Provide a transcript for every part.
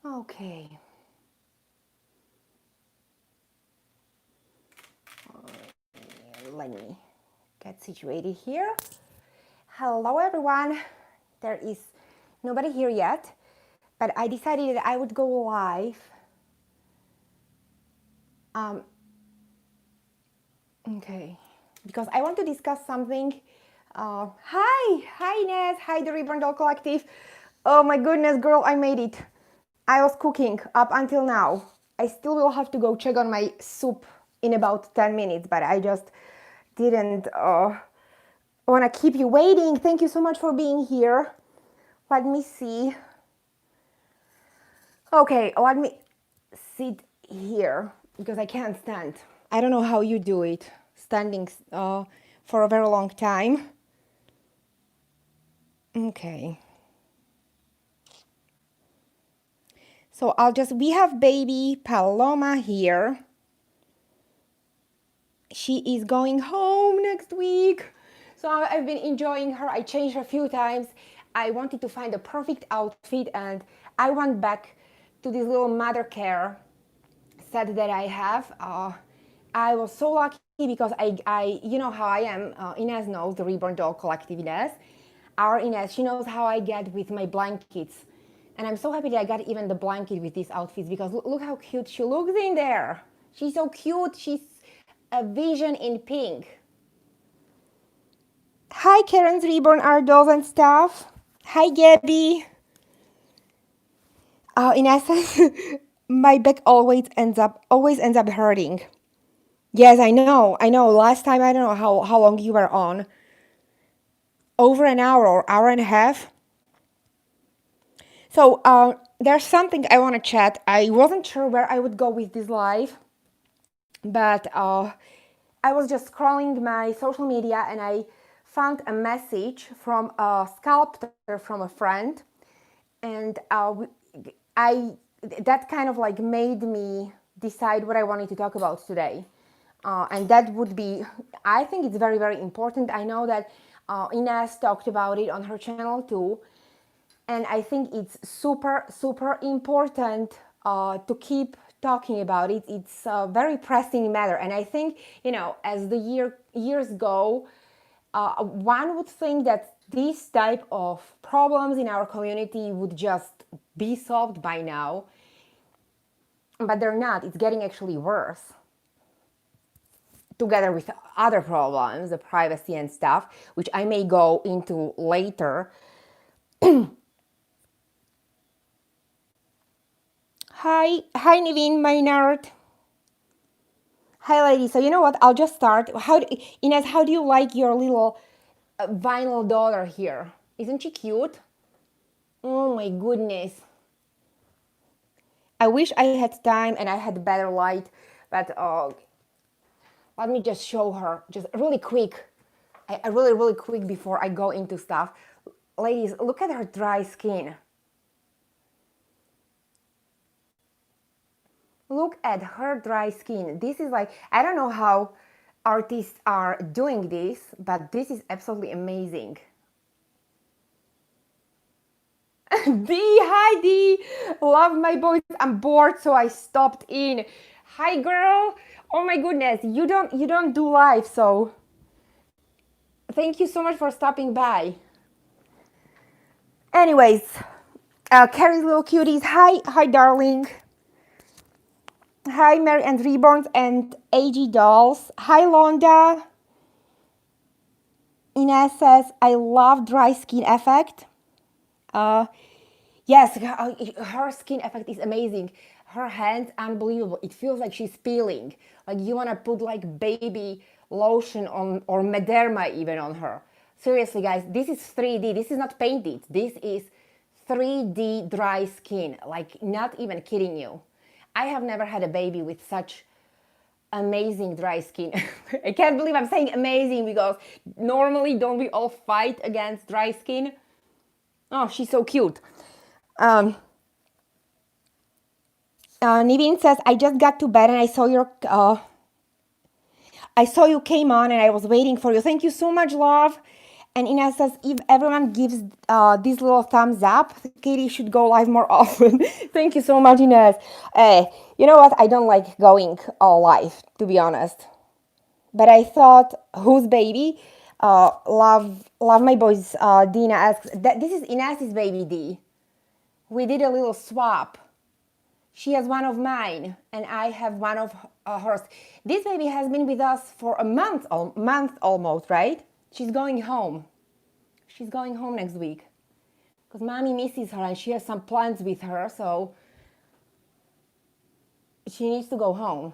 Okay. Let me get situated here. Hello, everyone. There is nobody here yet, but I decided that I would go live. Okay, because I want to discuss something. Hi Inez, hi the Reborn Collective. Oh my goodness, girl, I made it. I was cooking up until now. I still will have to go check on my soup in about 10 minutes, but I just didn't want to keep you waiting. Thank you so much for being here. Let me see. Okay, let me sit here because I can't stand. I don't know how you do it, standing for a very long time. Okay. So we have baby Paloma here. She is going home next week. So I've been enjoying her. I changed her a few times. I wanted to find the perfect outfit and I went back to this little mother care set that I have. I was so lucky because you know how I am. Inez knows the Reborn Doll Collective Inez. Our Inez, she knows how I get with my blankets. And I'm so happy that I got even the blanket with these outfits because look how cute she looks in there. She's so cute. She's a vision in pink. Hi, Karen's Reborn Art Dolls and stuff. Hi, Gabby. In essence, my back always ends up hurting. Yes, I know. Last time, I don't know how long you were on. Over an hour or hour and a half. So there's something I want to chat. I wasn't sure where I would go with this live, but I was just scrolling my social media and I found a message from a sculptor from a friend, and that kind of like made me decide what I wanted to talk about today. And that would be, I think it's very, very important. I know that Inez talked about it on her channel too. And I think it's super, super important to keep talking about it. It's a very pressing matter. And I think, as the years go, one would think that these type of problems in our community would just be solved by now. But they're not. It's getting actually worse. Together with other problems, the privacy and stuff, which I may go into later. Hi, Niveen, my nerd. Hi, ladies. So you know what? I'll just start. Inez, how do you like your little vinyl daughter here? Isn't she cute? Oh my goodness. I wish I had time and I had better light, but let me just show her just really quick. I really, really quick before I go into stuff. Ladies, look at her dry skin. Look at her dry skin. This is like, I don't know how artists are doing this, but this is absolutely amazing. Hi D, love my voice. I'm bored, so I stopped in. Hi girl. Oh my goodness, you don't do live, so thank you so much for stopping by. Anyways, Carrie's little cuties. Hi darling. Hi Mary and Reborns and AG Dolls. Hi Londa. Inez says, I love dry skin effect. Yes, her skin effect is amazing. Her hands, unbelievable. It feels like she's peeling. Like you want to put like baby lotion on or Mederma even on her. Seriously, guys, this is 3D. This is not painted. This is 3D dry skin. Like, not even kidding you. I have never had a baby with such amazing dry skin. I can't believe I'm saying amazing because normally don't we all fight against dry skin? Oh, she's so cute. Niveen says, I just got to bed and I saw you came on and I was waiting for you. Thank you so much, love. And Ina says, if everyone gives this little thumbs up, Katie should go live more often. Thank you so much, Ines. You know what? I don't like going live, to be honest. But I thought, whose baby? Love my boys. Dina asks, this is Ines's baby, D. We did a little swap. She has one of mine, and I have one of hers. This baby has been with us for a month almost, right? She's going home. She's going home next week because mommy misses her and she has some plans with her, so she needs to go home.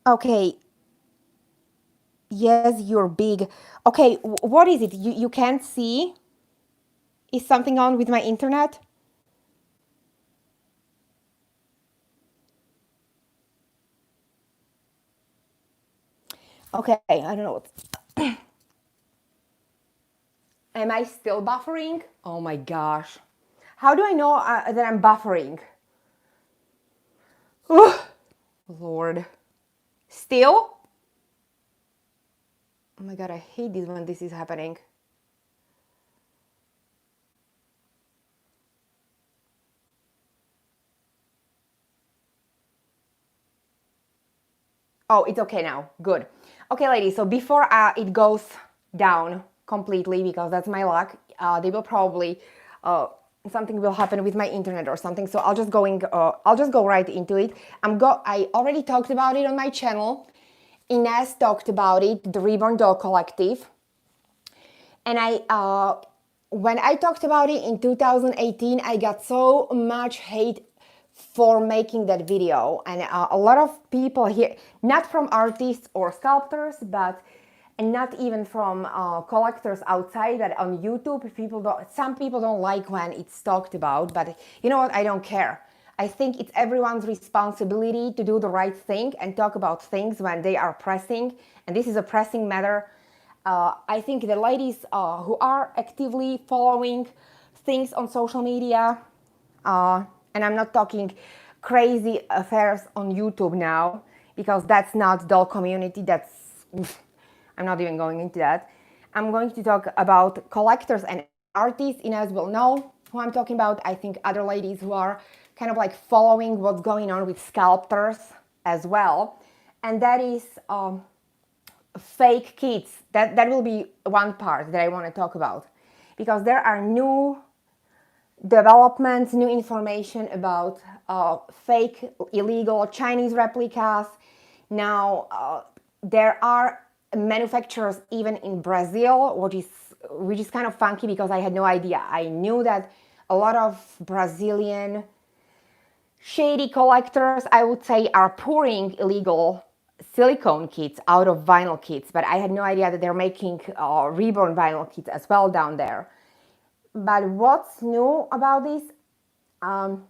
Okay. Yes, you're big. Okay, what is it? You can't see? Is something on with my internet? Okay, I don't know what. Am I still buffering? Oh my gosh. How do I know that I'm buffering? Oh, Lord. Still? Oh my god, I hate this when this is happening. Oh, it's okay now. Good. Okay, ladies, so before it goes down completely, because that's my luck, they will probably something will happen with my internet or something. So I'll just go right into it. I already talked about it on my channel. Ines talked about it, the Reborn Doll Collective. And when I talked about it in 2018, I got so much hate for making that video, and a lot of people here, not from artists or sculptors, but and not even from collectors outside, that on YouTube, some people don't like when it's talked about, but you know what, I don't care. I think it's everyone's responsibility to do the right thing and talk about things when they are pressing, and this is a pressing matter. I think the ladies who are actively following things on social media, and I'm not talking crazy affairs on YouTube now, because that's not doll community. I'm not even going into that. I'm going to talk about collectors and artists. Ines will know who I'm talking about. I think other ladies who are kind of like following what's going on with sculptors as well. And that is fake kits. That will be one part that I want to talk about, because there are new developments, new information about fake, illegal Chinese replicas. Now there are manufacturers even in Brazil, which is kind of funky, because I had no idea. I knew that a lot of Brazilian shady collectors, I would say, are pouring illegal silicone kits out of vinyl kits, but I had no idea that they're making Reborn vinyl kits as well down there. But what's new about this?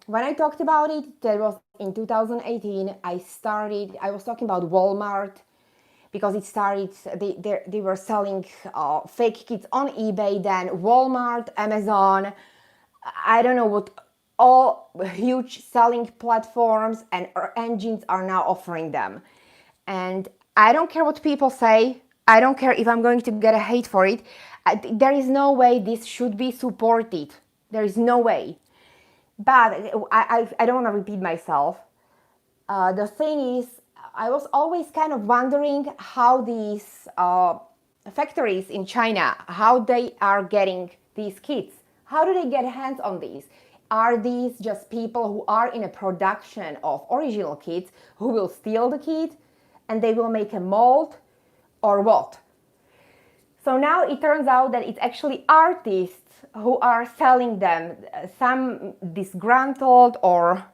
When I talked about it, that was in 2018. I was talking about Walmart, because it started, they were selling fake kits on eBay, then Walmart, Amazon, I don't know what, all huge selling platforms and engines are now offering them. And I don't care what people say. I don't care if I'm going to get a hate for it. There is no way this should be supported. There is no way. But I don't want to repeat myself. The thing is, I was always kind of wondering how these factories in China, how they are getting these kits. How do they get hands on these? Are these just people who are in a production of original kits who will steal the kit and they will make a mold, or what? So now it turns out that it's actually artists who are selling them, some disgruntled or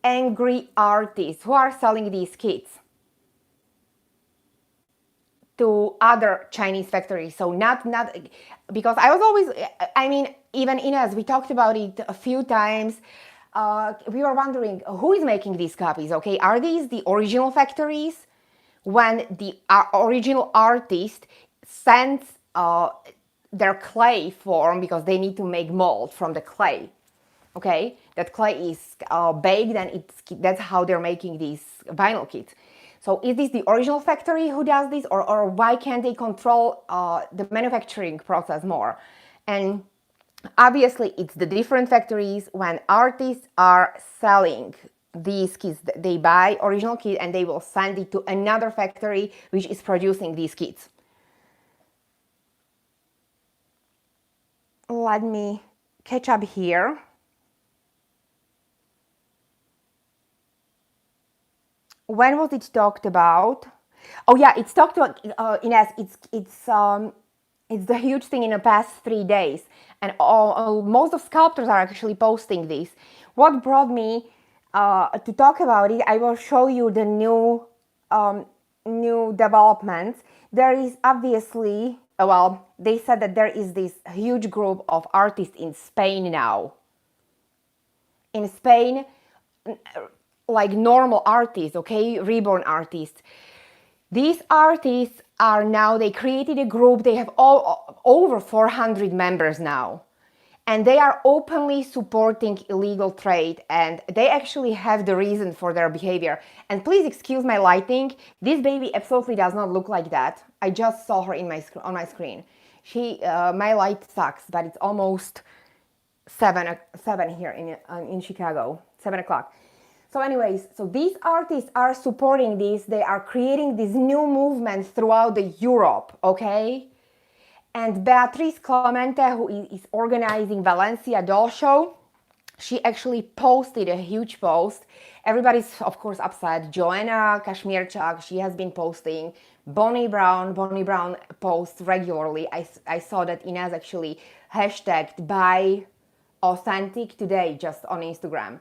angry artists who are selling these kits to other Chinese factories. So not because I was always, I mean, even Ines, we talked about it a few times. We were wondering who is making these copies. Okay, are these the original factories? When the original artist sends their clay form, because they need to make mold from the clay. Okay, that clay is baked, and that's how they're making these vinyl kits. So is this the original factory who does this, or why can't they control the manufacturing process more? And obviously it's the different factories. When artists are selling these kits, they buy original kit and they will send it to another factory which is producing these kits. Let me catch up here. When was it talked about? Oh yeah, it's talked about, Ines, it's the huge thing in the past 3 days, and most of sculptors are actually posting this. What brought me to talk about it, I will show you the new developments. There is obviously, well, they said that there is this huge group of artists in Spain now. In Spain, like normal artists, okay, Reborn artists. These artists are now, they created a group, they have over 400 members now. And they are openly supporting illegal trade, and they actually have the reason for their behavior. And please excuse my lighting, this baby absolutely does not look like that. I just saw her on my screen. My light sucks, but it's almost 7 here in Chicago, 7 o'clock. So anyways, so these artists are supporting this. They are creating this new movement throughout the Europe, okay? And Beatriz Clemente, who is organizing Valencia Doll Show, she actually posted a huge post. Everybody's, of course, upset. Joanna Kashmirchak, she has been posting. Bonnie Brown posts regularly. I saw that Inez actually hashtagged Buy Authentic today just on Instagram.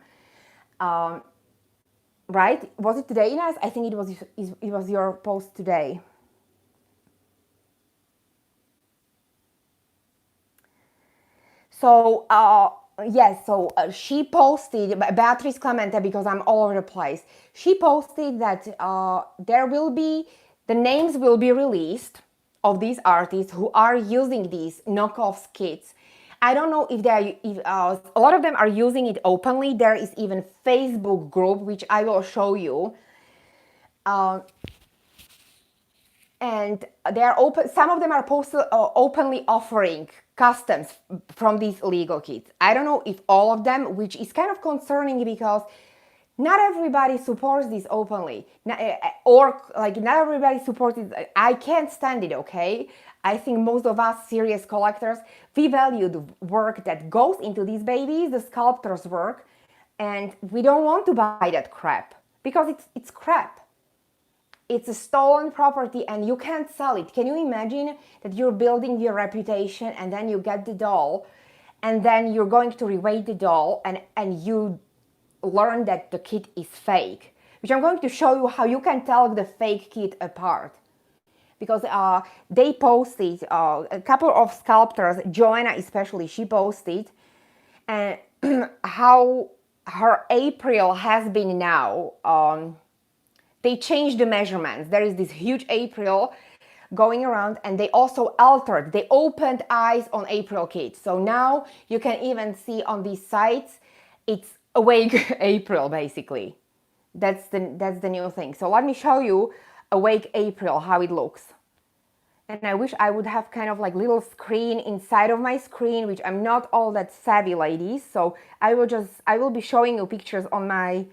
Right? Was it today, Inez? I think it was your post today. So, yes, so she posted, Beatriz Clemente, because I'm all over the place, she posted that the names will be released of these artists who are using these knockoff kits. I don't know if a lot of them are using it openly. There is even Facebook group, which I will show you. And they are open. Some of them are openly offering customs from these illegal kits. I don't know if all of them, which is kind of concerning because not everybody supports this openly, or like not everybody supports it. I can't stand it, okay? I think most of us serious collectors, we value the work that goes into these babies, the sculptors' work, and we don't want to buy that crap because it's crap. It's a stolen property and you can't sell it. Can you imagine that you're building your reputation and then you get the doll and then you're going to reweight the doll and you learn that the kit is fake, which I'm going to show you how you can tell the fake kit apart. Because they posted, a couple of sculptors, Joanna especially, she posted, and how her April has been now. They changed the measurements. There is this huge April going around, and they also altered, they opened eyes on April kit. So now you can even see on these sites, it's awake April basically. That's the new thing. So let me show you awake April, how it looks. And I wish I would have kind of like little screen inside of my screen, which I'm not all that savvy, ladies. So I will be showing you pictures on my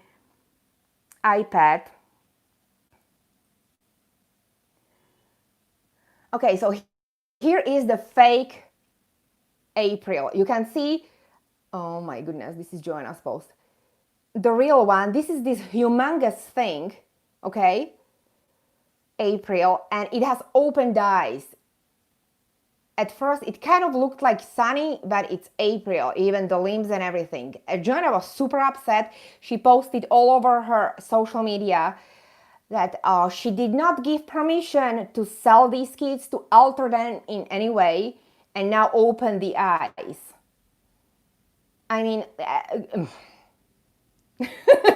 iPad. Okay, so here is the fake April. You can see, oh my goodness, this is Joanna's post. The real one, this is this humongous thing, okay? April, and it has opened eyes. At first, it kind of looked like Sunny, but it's April, even the limbs and everything. Joanna was super upset. She posted all over her social media that she did not give permission to sell these kits, to alter them in any way, and now open the eyes. I mean,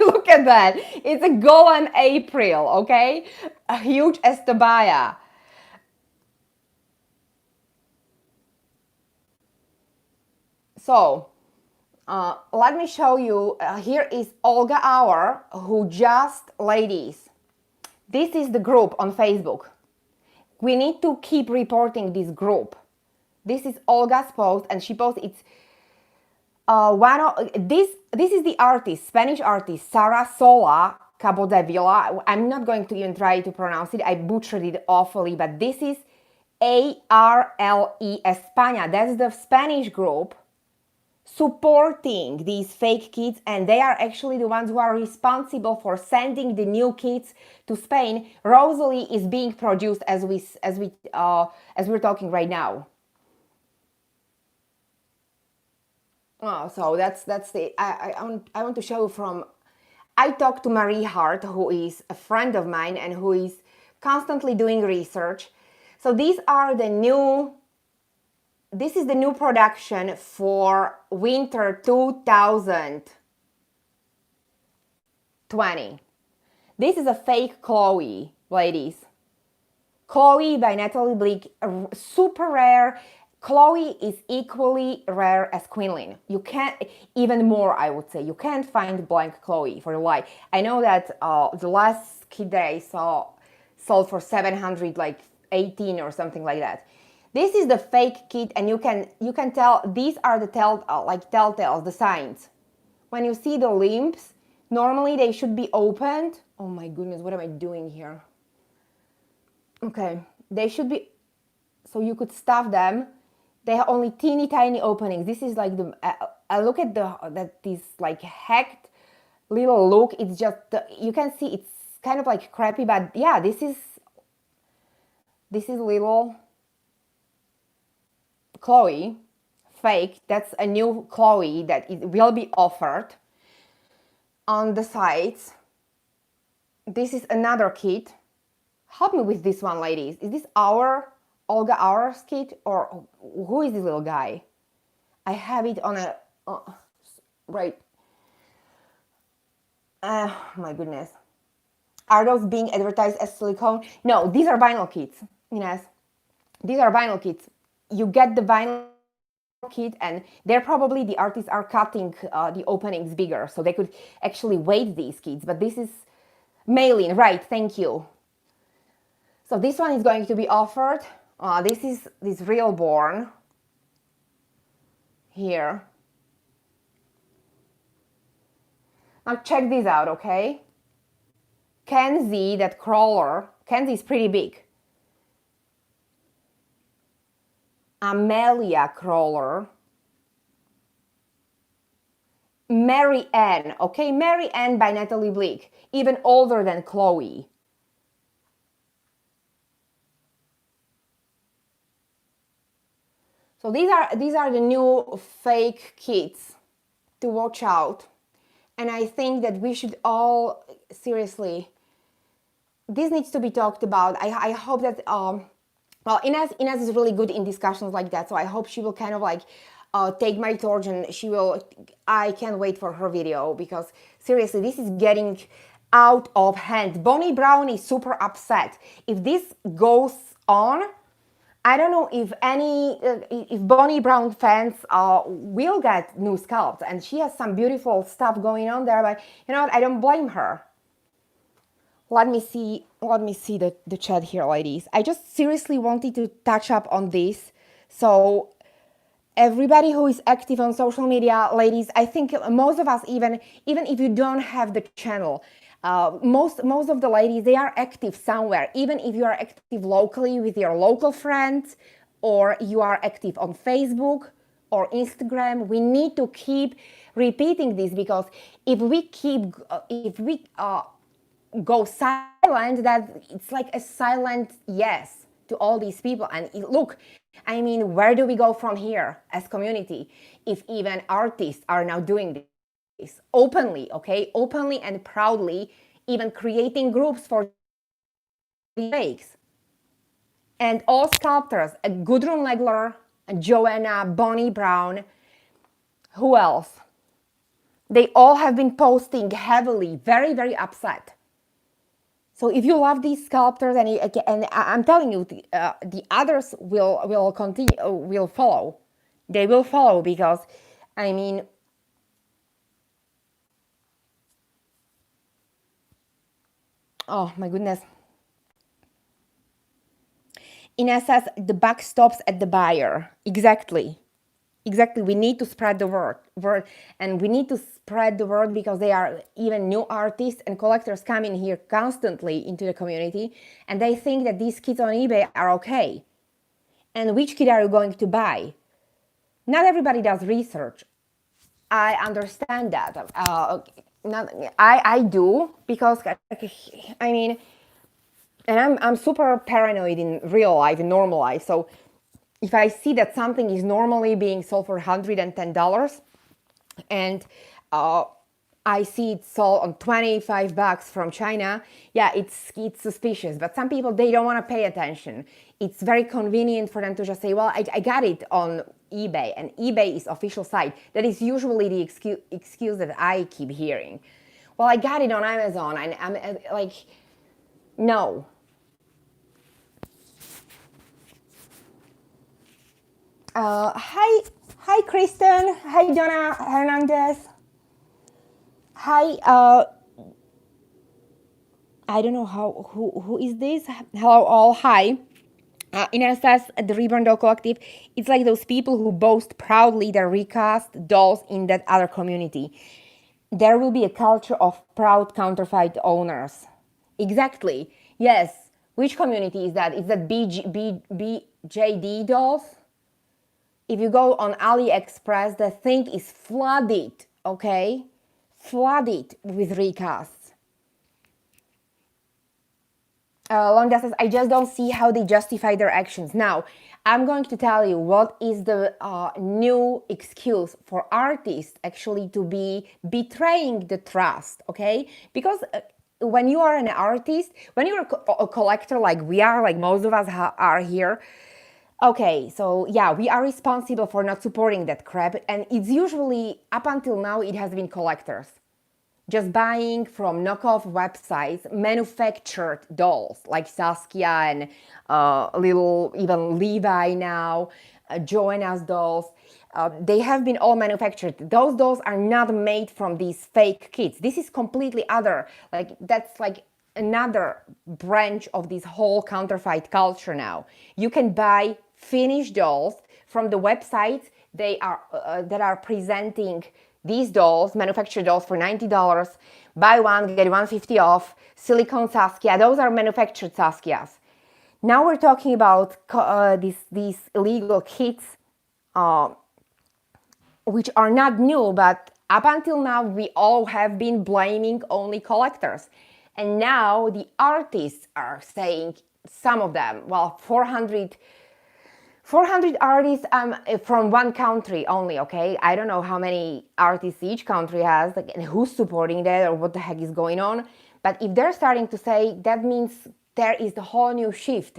look at that. It's a golem April, okay? A huge Estabaya. So, let me show you. Here is Olga Auer, who just, ladies, This is the group on Facebook. We need to keep reporting this group. This is Olga's post, and she posts it's this is the artist, Spanish artist, Sara Sola Cabodevila. I'm not going to even try to pronounce it. I butchered it awfully, but this is ARLE España. That's the Spanish group supporting these fake kids, and they are actually the ones who are responsible for sending the new kids to Spain. Rosalie is being produced as we're talking right now. Oh, so that's the I want to show from. I talked to Marie Hart, who is a friend of mine and who is constantly doing research. So these are the new. This is the new production for winter 2020. This is a fake Chloe, ladies. Chloe by Natalie Bleak, super rare. Chloe is equally rare as Quinlan. You can't, even more, I would say. You can't find blank Chloe for your life. I know that the last kit that I saw sold for 718 or something like that. This is the fake kit, and you can tell these are the telltales, the signs. When you see the limbs, normally they should be opened. Oh my goodness, what am I doing here? Okay, they should be, so you could stuff them. They have only teeny tiny openings. This is like the, I look at this like hacked little look. It's just, you can see it's kind of like crappy, but yeah, this is little Chloe, fake. That's a new Chloe that will be offered on the sites. This is another kit. Help me with this one, ladies. Is this Olga Auer's kit, or who is this little guy? I have it on a right. My goodness. Are those being advertised as silicone? No, these are vinyl kits. Yes, these are vinyl kits. You get the vinyl kit, and they're probably, the artists are cutting the openings bigger, so they could actually weight these kits. But this is mailing, right? Thank you. So this one is going to be offered. This is this Reborn here. Now check this out, okay? Kenzie, that crawler. Kenzie is pretty big. Amelia crawler. Mary Ann, okay? Mary Ann by Natalie Bleak, even older than Chloe. So these are the new fake kits to watch out. And I think that we should all, seriously, this needs to be talked about. I hope that, well, Ines is really good in discussions like that, so I hope she will kind of like take my torch, and I can't wait for her video, because seriously, this is getting out of hand. Bonnie Brown is super upset. If this goes on, I don't know if if Bonnie Brown fans will get new sculpts, and she has some beautiful stuff going on there, but you know what, I don't blame her. Let me see the chat here, ladies. I just seriously wanted to touch up on this. So everybody who is active on social media, ladies, I think most of us, even if you don't have the channel, most of the ladies, they are active somewhere. Even if you are active locally with your local friends, or you are active on Facebook or Instagram, we need to keep repeating this, because if we go silent, that it's like a silent yes to all these people. And look, I mean, where do we go from here as community if even artists are now doing this openly, okay? Openly and proudly, even creating groups for the fakes. And all sculptors, Gudrun Legler, Joanna, Bonnie Brown, who else? They all have been posting heavily, very, very upset. So if you love these sculptors, and I'm telling you, the others will continue, will follow. They will follow, because, I mean, oh my goodness, In essence, the buck stops at the buyer. Exactly. Exactly. We need to spread the word, and we need to spread the word because they are even new artists and collectors coming here constantly into the community, and they think that these kits on eBay are okay. And which kit are you going to buy? Not everybody does research. I understand that. Not, I do because I mean, and I'm super paranoid in real life, in normal life. So if I see that something is normally being sold for $110 and uh, I see it sold on $25 from China, yeah, it's suspicious. But some people, they don't want to pay attention. It's very convenient for them to just say, well, I got it on eBay, and eBay is official site. That is usually the excuse that I keep hearing. Well, I got it on Amazon, and I'm like, no. Hi, Kristen. Hi, Donna Hernandez. Hi, I don't know who is this. Hello, all. Hi. In essence, the Reborn Doll Collective, it's like those people who boast proudly their recast dolls in that other community. There will be a culture of proud counterfeit owners. Exactly. Yes. Which community is that? Is that BJD dolls? If you go on AliExpress, the thing is flooded, okay? Flooded with recasts. Londa says, I just don't see how they justify their actions. Now, I'm going to tell you what is the new excuse for artists actually to be betraying the trust, okay? Because when you are an artist, when you're a collector like we are, like most of us are here, okay, so yeah, we are responsible for not supporting that crap, and it's usually, up until now, it has been collectors. Just buying from knockoff websites manufactured dolls like Saskia and little, even Levi now, Joanna's dolls. They have been all manufactured. Those dolls are not made from these fake kits. This is completely other, like that's like another branch of this whole counterfeit culture now. You can buy finished dolls from the websites they are that are presenting these dolls, manufactured dolls for $90. Buy one, get 150 off. Silicone Saskia, those are manufactured Saskias. Now we're talking about these illegal kits, uh, which are not new, but up until now, we all have been blaming only collectors. And now the artists are saying, some of them, well, 400 artists from one country only, okay? I don't know how many artists each country has, like, and who's supporting that or what the heck is going on. But if they're starting to say, that means there is the whole new shift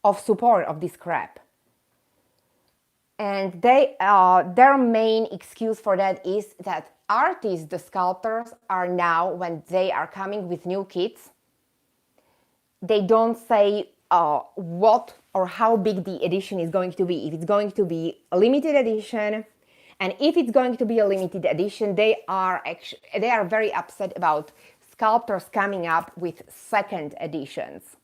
of support of this crap. And their main excuse for that is that artists, the sculptors, are now, when they are coming with new kits, they don't say what or how big the edition is going to be. If it's going to be a limited edition, and if it's going to be a limited edition, they are very upset about sculptors coming up with second editions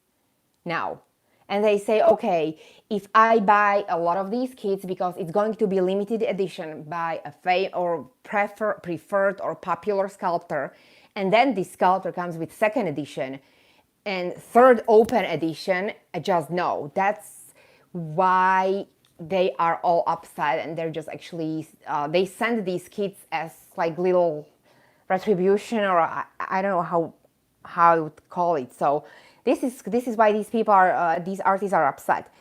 now. And they say, okay, if I buy a lot of these kits because it's going to be limited edition by a preferred or popular sculptor, and then this sculptor comes with second edition and third open edition, just no. That's why they are all upset, and they're just actually they send these kits as like little retribution, or I don't know how I would call it. So this is why these people are these artists are upset.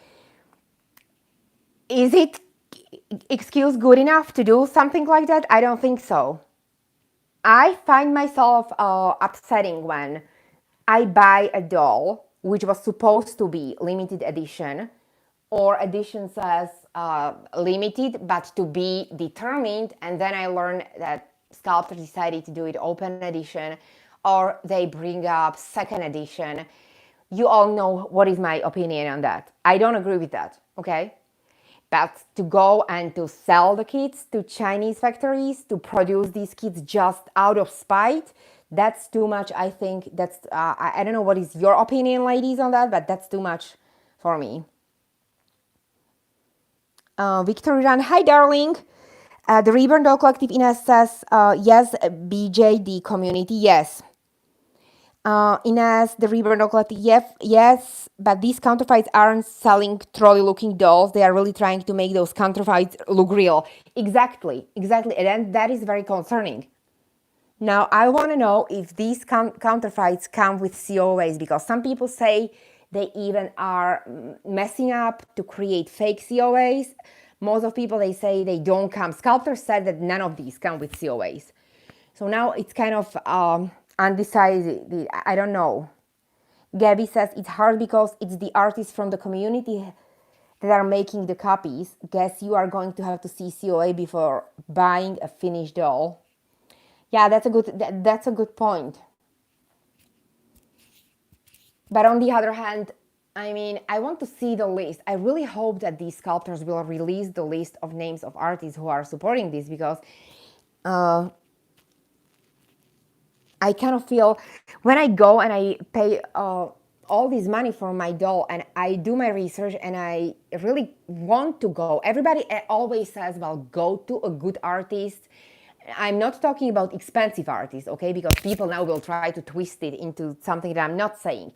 Is it excuse good enough to do something like that? I don't think so. I find myself upsetting when I buy a doll which was supposed to be limited edition, or edition says limited but to be determined, and then I learn that Sculptor decided to do it open edition, or they bring up second edition. You all know what is my opinion on that. I don't agree with that, okay? But to go and to sell the kits to Chinese factories, to produce these kits just out of spite, that's too much. I think that's, I don't know what is your opinion, ladies, on that, but that's too much for me. Victory Run. Hi, darling. The Reborn Doll Collective, Ines says, yes, BJD community, yes. Ines, the Reborn Doll Collective, yes, but these counterfeits aren't selling trolley-looking dolls. They are really trying to make those counterfeits look real. Exactly, and then that is very concerning. Now, I want to know if these counterfeits come with COAs, because some people say they even are messing up to create fake COAs. Most of people, they say they don't come. Sculptors said that none of these come with COAs. So now it's kind of undecided. I don't know. Gabby says it's hard because it's the artists from the community that are making the copies. Guess you are going to have to see COA before buying a finished doll. Yeah, that's a good point. But on the other hand, I mean, I want to see the list. I really hope that these sculptors will release the list of names of artists who are supporting this, because I kind of feel when I go and I pay all this money for my doll and I do my research and I really want to go. Everybody always says, well, go to a good artist. I'm not talking about expensive artists, okay? Because people now will try to twist it into something that I'm not saying.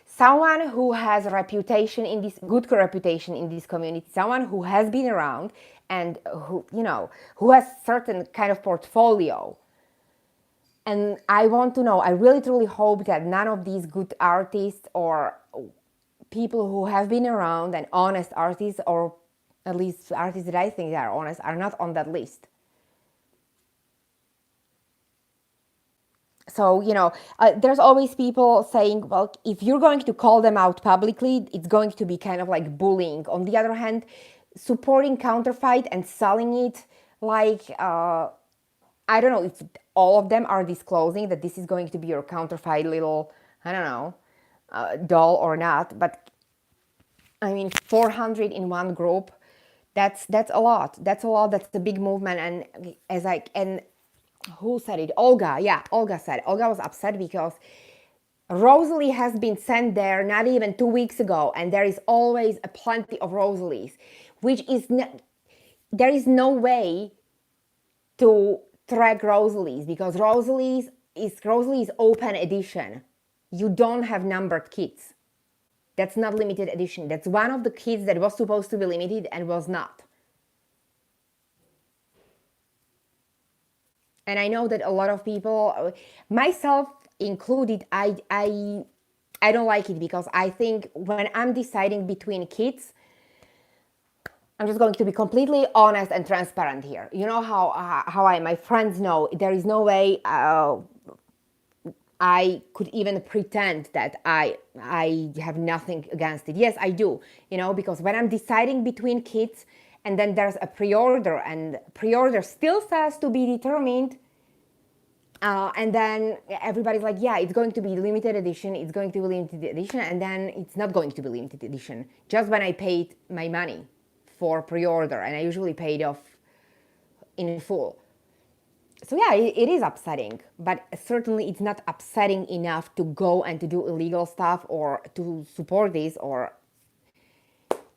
Someone who has a reputation in this, good reputation in this community, someone who has been around and who, who has certain kind of portfolio. And I want to know, I really truly hope that none of these good artists or people who have been around and honest artists, or at least artists that I think are honest, are not on that list. So, there's always people saying, well, if you're going to call them out publicly, it's going to be kind of like bullying. On the other hand, supporting Counterfeit and selling it like, I don't know if all of them are disclosing that this is going to be your Counterfeit little, I don't know, doll or not. But I mean, 400 in one group, that's a lot. That's a lot. That's a big movement. And who said it? Olga. Yeah, Olga said it. Olga was upset because Rosalie has been sent there not even 2 weeks ago, and there is always a plenty of Rosalies, which is there is no way to track Rosalies, because Rosalie is open edition. You don't have numbered kits. That's not limited edition. That's one of the kits that was supposed to be limited and was not. And I know that a lot of people, myself included, I don't like it, because I think when I'm deciding between kits, I'm just going to be completely honest and transparent here. You know how my friends know, there is no way I could even pretend that I have nothing against it. Yes, I do, because when I'm deciding between kits and then there's a pre-order and pre-order still says to be determined, and then everybody's like, yeah, it's going to be limited edition, and then it's not going to be limited edition, just when I paid my money for pre-order, and I usually paid off in full. So yeah, it is upsetting, but certainly it's not upsetting enough to go and to do illegal stuff or to support this, or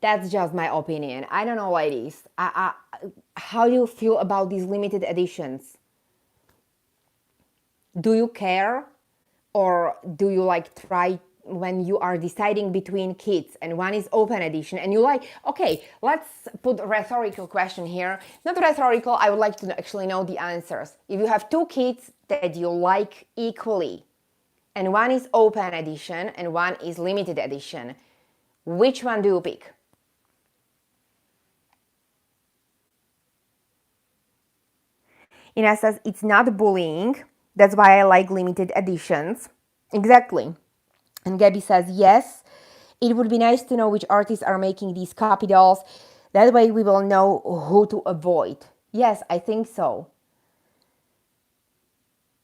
that's just my opinion. I don't know, ladies. How do you feel about these limited editions? Do you care, or do you try when you are deciding between kits and one is open edition and you okay, let's put a rhetorical question here. Not rhetorical, I would like to actually know the answers. If you have two kits that you like equally and one is open edition and one is limited edition, which one do you pick? Ina says, it's not bullying. That's why I like limited editions. Exactly. And Gabby says, yes, it would be nice to know which artists are making these copy dolls. That way we will know who to avoid. Yes, I think so.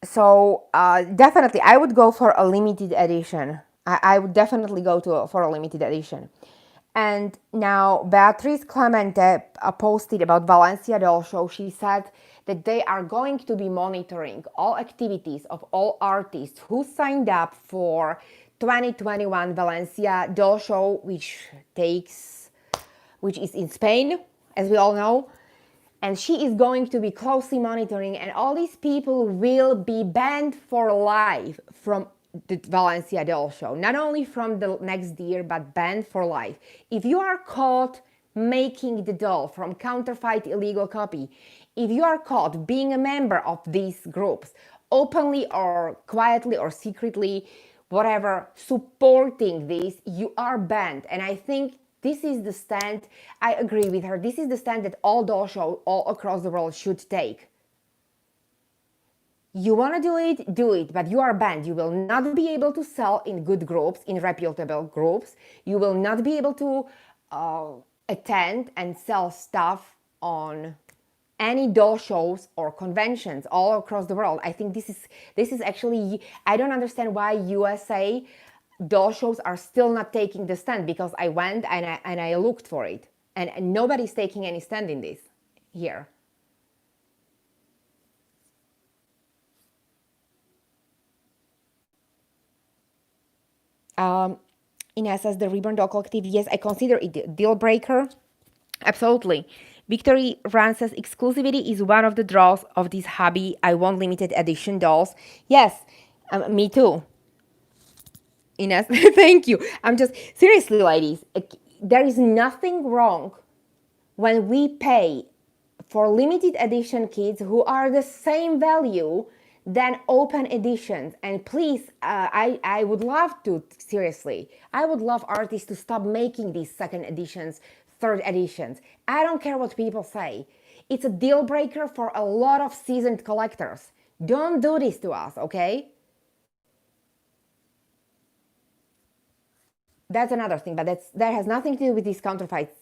So definitely, I would go for a limited edition. I would definitely go for a limited edition. And now Beatrice Clemente posted about Valencia Doll Show. She said that they are going to be monitoring all activities of all artists who signed up for 2021 Valencia Doll Show, which is in Spain. as we all know. And she is going to be closely monitoring, and all these people will be banned for life from the Valencia doll show. Not only from the next year, but banned for life. If you are caught making the doll from counterfeit illegal copy, if you are caught being a member of these groups, openly or quietly or secretly, whatever, supporting this, you are banned. And I think this is the stand, I agree with her, this is the stand that all doll shows all across the world should take. You want to do it, but you are banned. You will not be able to sell in good groups, in reputable groups. You will not be able to attend and sell stuff on any doll shows or conventions all across the world. I think this is actually, I don't understand why USA doll shows are still not taking the stand, because I went and I looked for it, and nobody's taking any stand in this here. Ines says the Reborn Doll Collective, yes, I consider it a deal breaker. Absolutely. Victory Run says exclusivity is one of the draws of this hobby. I want limited edition dolls. Yes, me too. Ines, thank you. I'm just, seriously, ladies, there is nothing wrong when we pay for limited edition kits who are the same value than open editions. And please, I would love to, seriously, I would love artists to stop making these second editions, third editions. I don't care what people say. It's a deal breaker for a lot of seasoned collectors. Don't do this to us, okay? That's another thing, but that has nothing to do with these counterfeit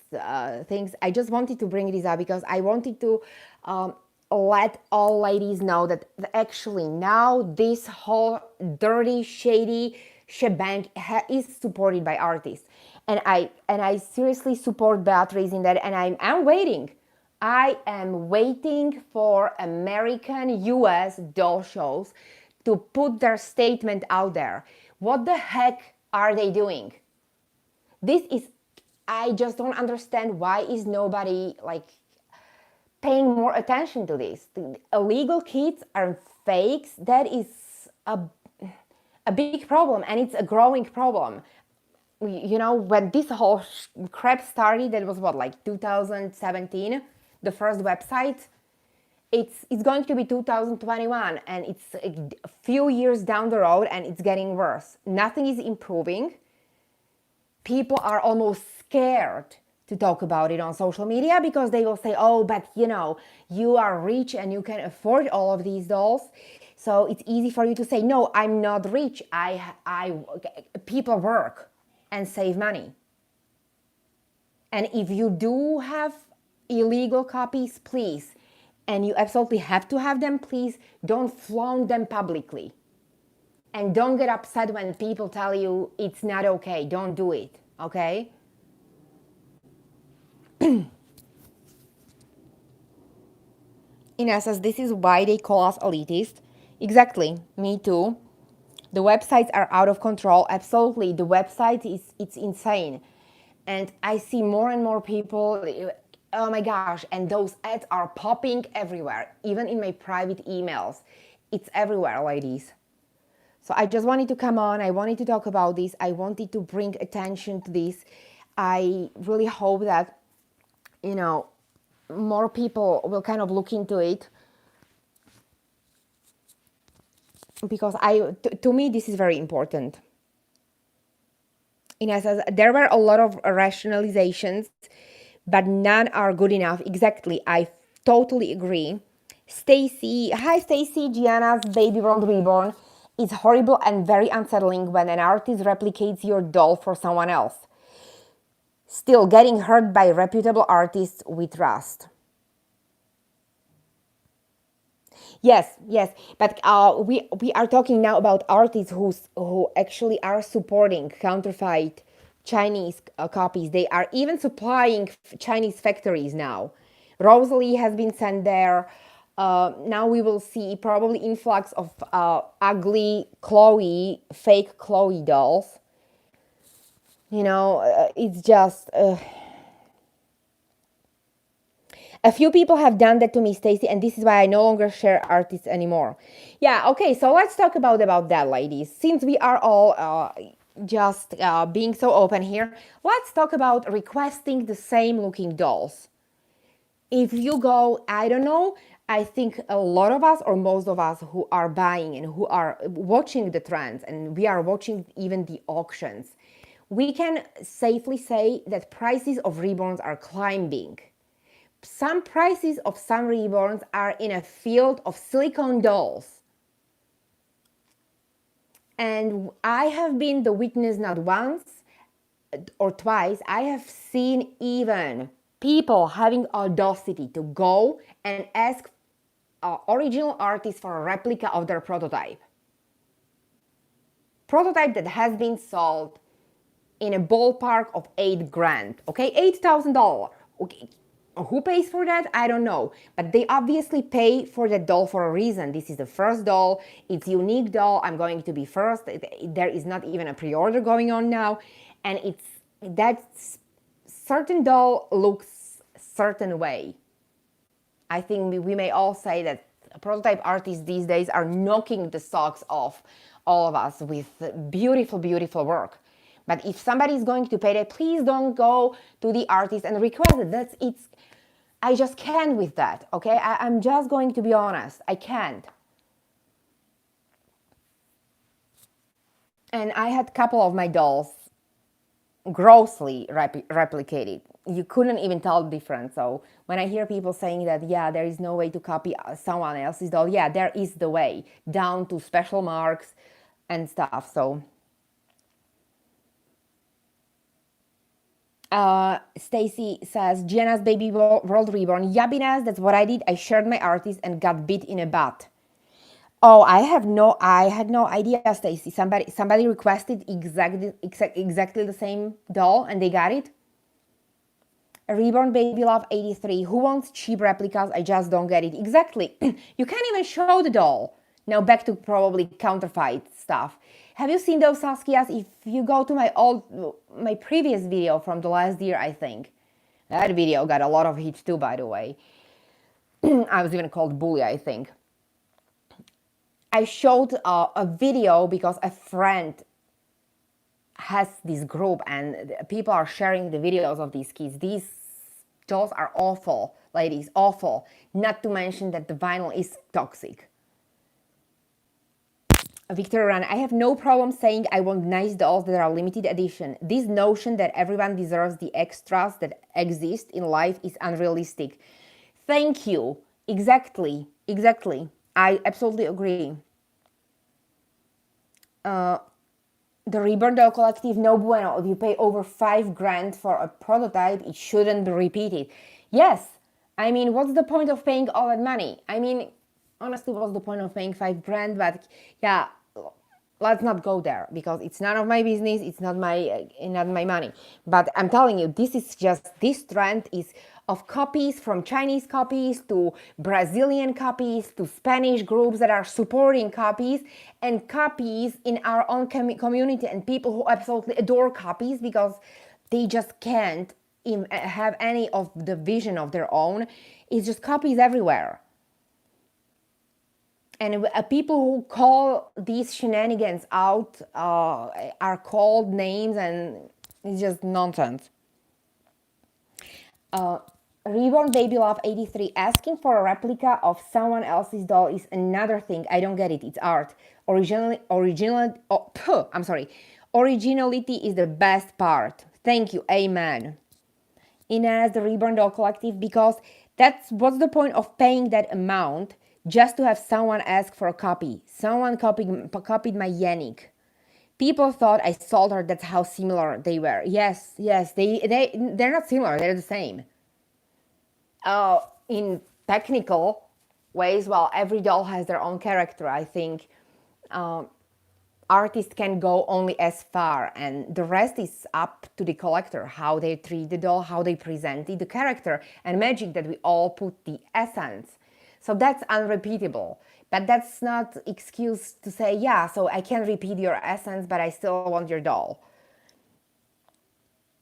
things. I just wanted to bring this up because I wanted to let all ladies know that actually now this whole dirty, shady shebang is supported by artists, and I seriously support Beatrice in that, and I'm waiting. I am waiting for American US doll shows to put their statement out there. What the heck are they doing? This is, I just don't understand why is nobody like paying more attention to this. The illegal kits are fakes. That is a big problem, and it's a growing problem. You know, when this whole crap started, that was what, like 2017, the first website. It's going to be 2021, and it's a few years down the road, and it's getting worse. Nothing is improving. People are almost scared to talk about it on social media because they will say, oh, but you know, you are rich and you can afford all of these dolls. So it's easy for you to say, no, I'm not rich. People work and save money. And if you do have illegal copies, please, and you absolutely have to have them, please don't flaunt them publicly. And don't get upset when people tell you it's not okay. Don't do it, okay? Ines says, this is why they call us elitist. Exactly, me too. The websites are out of control. Absolutely, the website it's insane. And I see more and more people, oh my gosh, and those ads are popping everywhere, even in my private emails. It's everywhere, ladies. So I just wanted to come on. I wanted to talk about this. I wanted to bring attention to this. I really hope that, you know, more people will kind of look into it, because to me, this is very important. Ines says, there were a lot of rationalizations, but none are good enough. Exactly. I totally agree. Stacy, hi Stacy, Gianna's Baby World Reborn is horrible and very unsettling when an artist replicates your doll for someone else. Still getting hurt by reputable artists we trust. Yes, but we are talking now about artists who actually are supporting counterfeit Chinese copies. They are even supplying Chinese factories now. Rosalie has been sent there. Now we will see probably influx of ugly Chloe, fake Chloe dolls. You know, it's just. A few people have done that to me, Stacy, and this is why I no longer share artists anymore. Yeah, okay, so let's talk about that, ladies. Since we are all just being so open here, let's talk about requesting the same looking dolls. If you go, I don't know, I think a lot of us or most of us who are buying and who are watching the trends and we are watching even the auctions, we can safely say that prices of Reborns are climbing. Some prices of some Reborns are in a field of silicone dolls. And I have been the witness not once or twice. I have seen even people having audacity to go and ask original artists for a replica of their prototype. Prototype that has been sold in a ballpark of $8,000, okay? $8,000. Okay. Who pays for that? I don't know. But they obviously pay for that doll for a reason. This is the first doll. It's a unique doll. I'm going to be first. There is not even a pre-order going on now. And it's that certain doll looks certain way. I think we may all say that prototype artists these days are knocking the socks off all of us with beautiful, beautiful work. But if somebody is going to pay that, please don't go to the artist and request it. I just can't with that, okay? I'm just going to be honest. I can't. And I had a couple of my dolls grossly replicated. You couldn't even tell the difference. So when I hear people saying that, yeah, there is no way to copy someone else's doll, yeah, there is the way, down to special marks and stuff. So Stacy says, Gianna's Baby World Reborn. Yabinas, that's what I did. I shared my artist and got bit in a butt. Oh, I had no idea, Stacy. Somebody requested exactly the same doll and they got it. Reborn Baby Love 83. Who wants cheap replicas? I just don't get it. Exactly. You can't even show the doll. Now back to probably counterfeit stuff. Have you seen those Saskias? If you go to my previous video from the last year, I think. That video got a lot of hits too, by the way. I was even called bully, I think. I showed a video because a friend has this group and people are sharing the videos of these kids. These dolls are awful, ladies, awful. Not to mention that the vinyl is toxic. Victor Ran, I have no problem saying I want nice dolls that are limited edition. This notion that everyone deserves the extras that exist in life is unrealistic. Thank you. Exactly. I absolutely agree. The Reborn Doll Collective, no bueno. If you pay over $5,000 for a prototype, it shouldn't be repeated. Yes. I mean, what's the point of paying all that money? I mean, honestly, what's the point of paying $5,000? But yeah, let's not go there because it's none of my business. It's not my money. But I'm telling you, this trend is of copies, from Chinese copies to Brazilian copies to Spanish groups that are supporting copies, and copies in our own community, and people who absolutely adore copies because they just can't have any of the vision of their own. It's just copies everywhere. And people who call these shenanigans out are called names, and it's just nonsense. Reborn Baby Love 83, asking for a replica of someone else's doll is another thing. I don't get it. It's art. Originality is the best part. Thank you. Amen. Inez, the Reborn Doll Collective, because what's the point of paying that amount just to have someone ask for a copy? Someone copied my Yannick. People thought I sold her. That's how similar they were. Yes, they're not similar. They're the same. In technical ways, well, every doll has their own character. I think artists can go only as far, and the rest is up to the collector, how they treat the doll, how they present it, the character and magic that we all put the essence. So that's unrepeatable. But that's not excuse to say, yeah, so I can repeat your essence, but I still want your doll.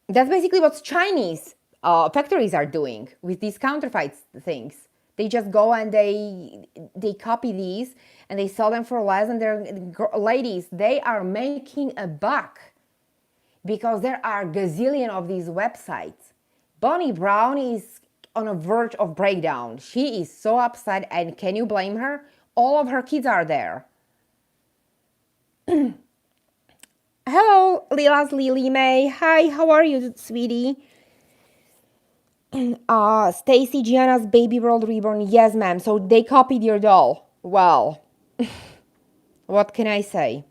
That's basically what Chinese factories are doing with these counterfeit things. They just go and they copy these and they sell them for less, and they're ladies, they are making a buck because there are gazillion of these websites. Bonnie Brown is on a verge of breakdown. She is so upset, and can you blame her? All of her kids are there. Hello, Lila's Lily May. Hi, how are you, sweetie? Stacy, Gianna's Baby World Reborn. Yes, ma'am. So they copied your doll. Well, what can I say?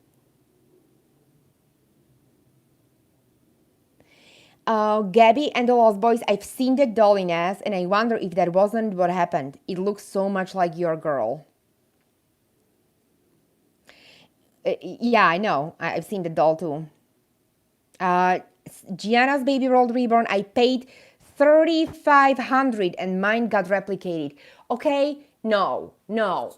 Gabby and the Lost Boys, I've seen the doll in S, and I wonder if that wasn't what happened. It looks so much like your girl. Yeah, I know. I've seen the doll too. Uh, Gianna's Baby World Reborn, I paid 3,500 and mine got replicated. Okay, no, no,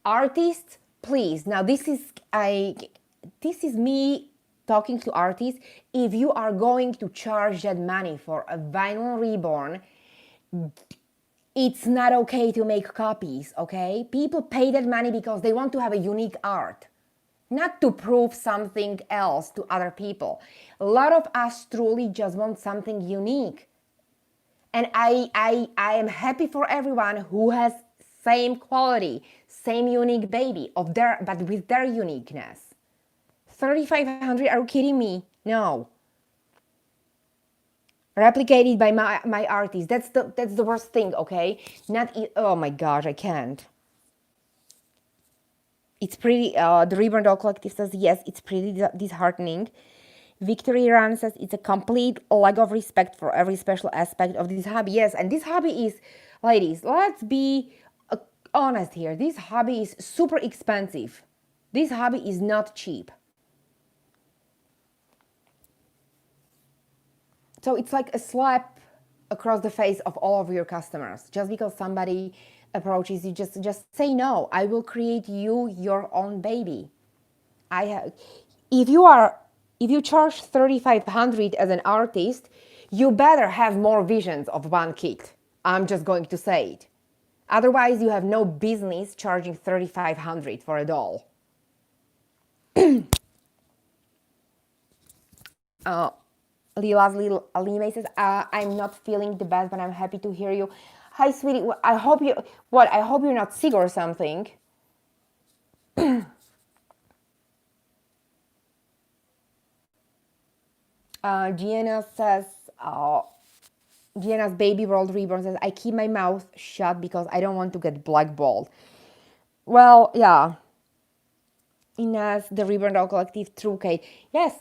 artists, please. Now this is me talking to artists. If you are going to charge that money for a vinyl reborn, it's not okay to make copies. Okay, people pay that money because they want to have a unique art, not to prove something else to other people. A lot of us truly just want something unique. And I am happy for everyone who has same quality, same unique baby of their, but with their uniqueness. 3,500, are you kidding me? No. Replicated by my artist. That's the worst thing, okay? Oh my gosh, I can't. It's pretty, the Reborn Doll Collective says, yes, it's pretty disheartening. Victory Run says, it's a complete lack of respect for every special aspect of this hobby. Yes, and this hobby is, ladies, let's be honest here. This hobby is super expensive. This hobby is not cheap. So it's like a slap across the face of all of your customers. Just because somebody approaches you, just say no. I will create you your own baby. If you charge 3,500 as an artist, you better have more visions of one kit. I'm just going to say it. Otherwise, you have no business charging 3,500 for a doll. Lila's little Alime says, I'm not feeling the best, but I'm happy to hear you. Hi, sweetie. I hope you're not sick or something. Gianna says, Gianna's Baby World Reborn says, I keep my mouth shut because I don't want to get blackballed. Well, yeah. Ines, the Reborn Doll Collective, True Kate. Yes,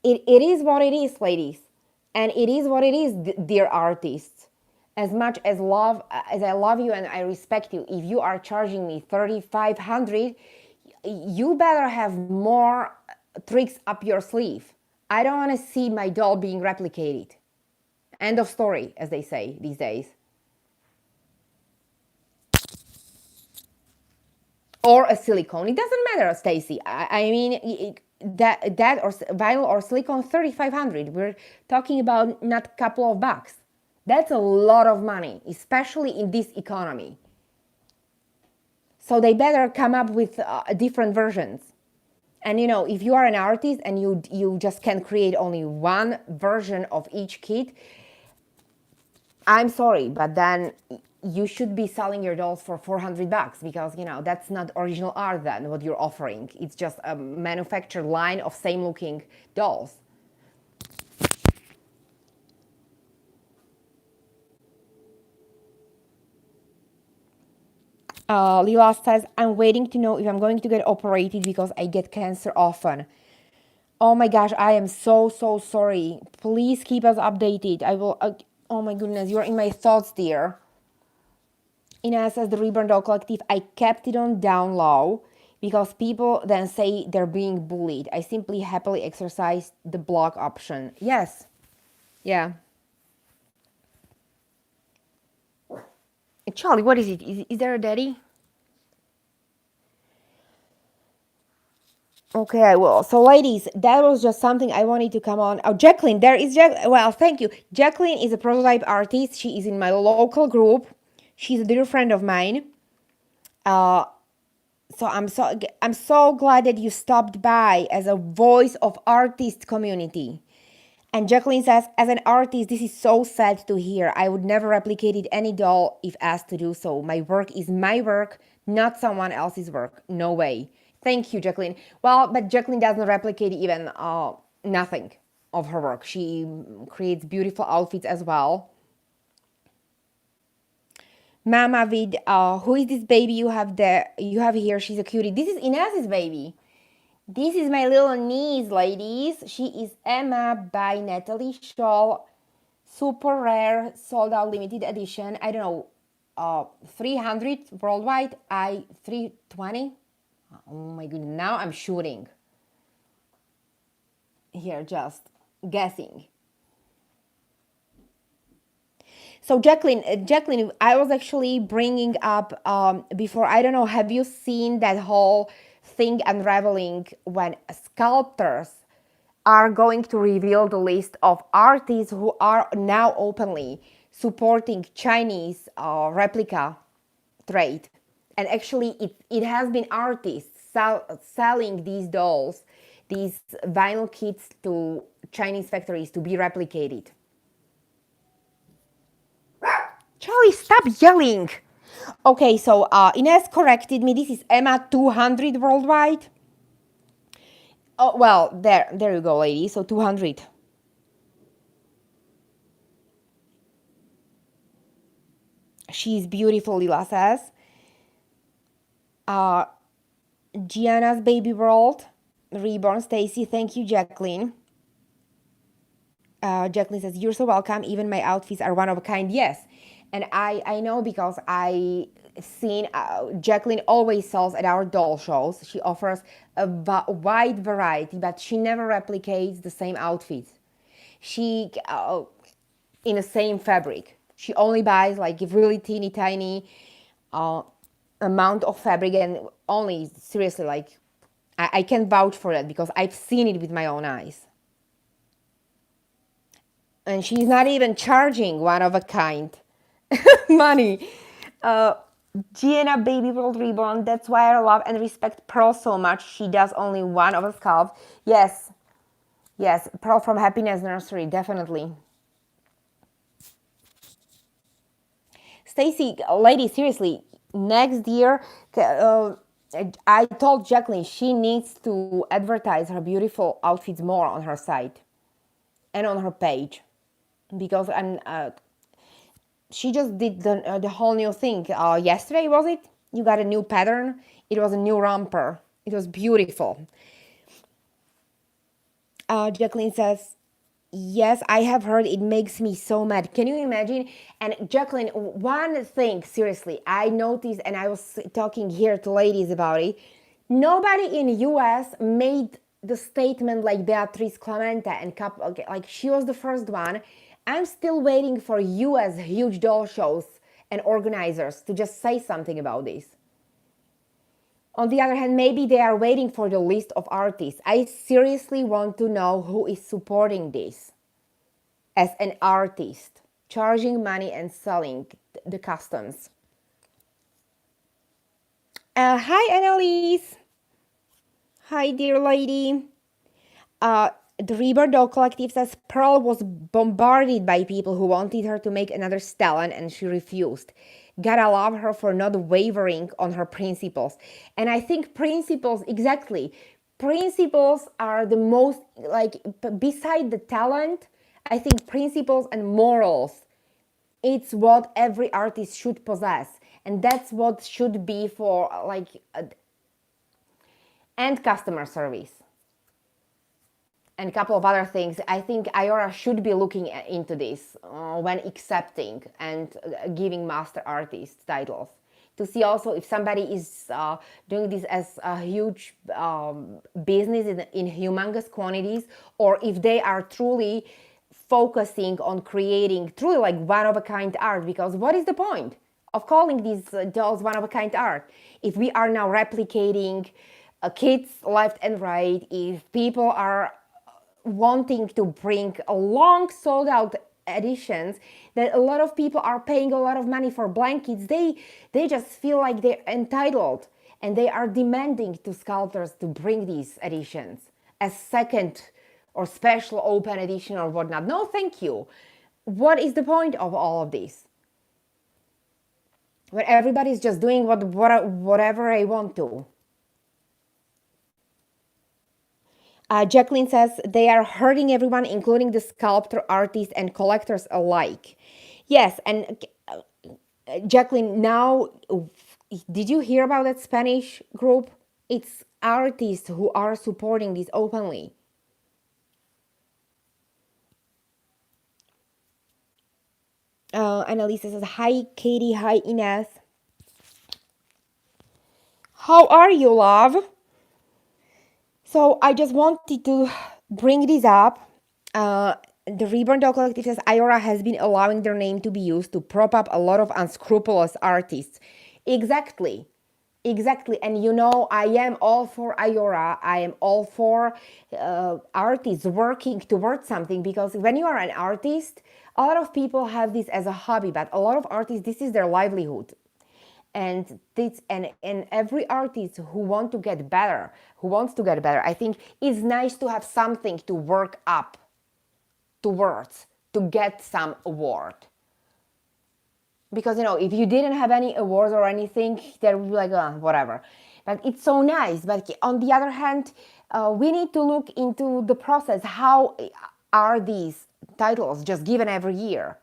it is what it is, ladies. And it is what it is, dear artists. As much as I love you and I respect you, if you are charging me 3,500, you better have more tricks up your sleeve. I don't want to see my doll being replicated. End of story, as they say these days. Or a silicone. It doesn't matter, Stacy. I mean, that or vinyl or silicone, 3,500. We're talking about not a couple of bucks. That's a lot of money, especially in this economy. So they better come up with different versions. And if you are an artist and you just can create only one version of each kit, I'm sorry, but then you should be selling your dolls for 400 bucks because, that's not original art then, what you're offering. It's just a manufactured line of same looking dolls. Lila says, I'm waiting to know if I'm going to get operated because I get cancer often. Oh my gosh, I am so sorry. Please keep us updated. I will, oh my goodness, you're in my thoughts, dear. Ina says, the Reborn Doll Collective, I kept it on down low because people then say they're being bullied. I simply happily exercised the block option. Yes. Yeah. Charlie, what is it? Is there a daddy? Okay, I will. So, ladies, that was just something I wanted to come on. Oh, Jacqueline, there is well, thank you. Jacqueline is a prototype artist. She is in my local group. She's a dear friend of mine. Uh, so I'm so glad that you stopped by as a voice of artist community. And Jacqueline says, as an artist, this is so sad to hear. I would never replicate it any doll if asked to do so. My work is my work, not someone else's work. No way. Thank you, Jacqueline. Well, but Jacqueline doesn't replicate even nothing of her work. She creates beautiful outfits as well. Mama Vid, who is this baby you have there? You have here. She's a cutie. This is Inez's baby. This is my little niece, ladies. She is Emma by Natalie Scholl. Super rare, sold out limited edition. I don't know, 300 worldwide. 320. Oh my goodness, now I'm shooting. Here, just guessing. So Jacqueline, I was actually bringing up before. I don't know. Have you seen that whole thing unraveling when Sculptors are going to reveal the list of artists who are now openly supporting Chinese replica trade? And actually, it has been artists selling these dolls, these vinyl kits to Chinese factories to be replicated. Charlie, stop yelling. Okay, so Ines corrected me. This is Emma 200 worldwide. Oh, well, there you go, lady. So 200. She's beautiful, Lila says. Uh, Gianna's Baby World. Reborn, Stacy. Thank you, Jacqueline. Jacqueline says, you're so welcome. Even my outfits are one of a kind. Yes. And I know because I seen Jacqueline always sells at our doll shows. She offers a wide variety, but she never replicates the same outfits. She in the same fabric. She only buys like a really teeny tiny uh, amount of fabric, and only seriously like I can vouch for that because I've seen it with my own eyes. And she's not even charging one of a kind money. Uh, Gianna Baby World Reborn. That's why I love and respect Pearl so much. She does only one of a sculpt. Yes, yes, Pearl from Happiness Nursery, definitely. Stacy, lady, seriously, next year, I told Jacqueline she needs to advertise her beautiful outfits more on her site and on her page because she just did the whole new thing. Yesterday, was it? You got a new pattern. It was a new romper. It was beautiful. Jacqueline says, yes, I have heard it makes me so mad. Can you imagine? And Jacqueline, one thing, seriously, I noticed, and I was talking here to ladies about it. Nobody in US made the statement like Beatrice Clemente and couple, okay, like she was the first one. I'm still waiting for US huge doll shows and organizers to just say something about this. On the other hand, maybe they are waiting for the list of artists. I seriously want to know who is supporting this as an artist, charging money and selling the customs. Hi, Annalise. Hi, dear lady. The Reborn Doll Collective says Pearl was bombarded by people who wanted her to make another Stellan and she refused. Gotta love her for not wavering on her principles. And I think principles, exactly. Principles are the most, like, beside the talent, I think principles and morals, it's what every artist should possess. And that's what should be for, like, and customer service and a couple of other things. I think Iora should be looking into this when accepting and giving master artist titles, to see also if somebody is doing this as a huge business in humongous quantities, or if they are truly focusing on creating truly like one-of-a-kind art. Because what is the point of calling these dolls one-of-a-kind art if we are now replicating kids left and right, if people are wanting to bring a long sold out editions, that a lot of people are paying a lot of money for blankets, they just feel like they're entitled, and they are demanding to sculptors to bring these editions as second or special open edition or whatnot. No, thank you. What is the point of all of this when everybody's just doing whatever they want to? Jacqueline says they are hurting everyone, including the sculptor, artists, and collectors alike. Yes, and Jacqueline, now, did you hear about that Spanish group? It's artists who are supporting this openly. Annalisa says, hi, Katie. Hi, Ines. How are you, love? So I just wanted to bring this up. The Reborn Dog Collective says Iora has been allowing their name to be used to prop up a lot of unscrupulous artists. Exactly. Exactly. And you know, I am all for Iora. I am all for artists working towards something, because when you are an artist, a lot of people have this as a hobby, but a lot of artists, this is their livelihood. And every artist who wants to get better, I think it's nice to have something to work up towards to get some award. Because, if you didn't have any awards or anything, there would be like, whatever. But it's so nice. But on the other hand, we need to look into the process. How are these titles just given every year?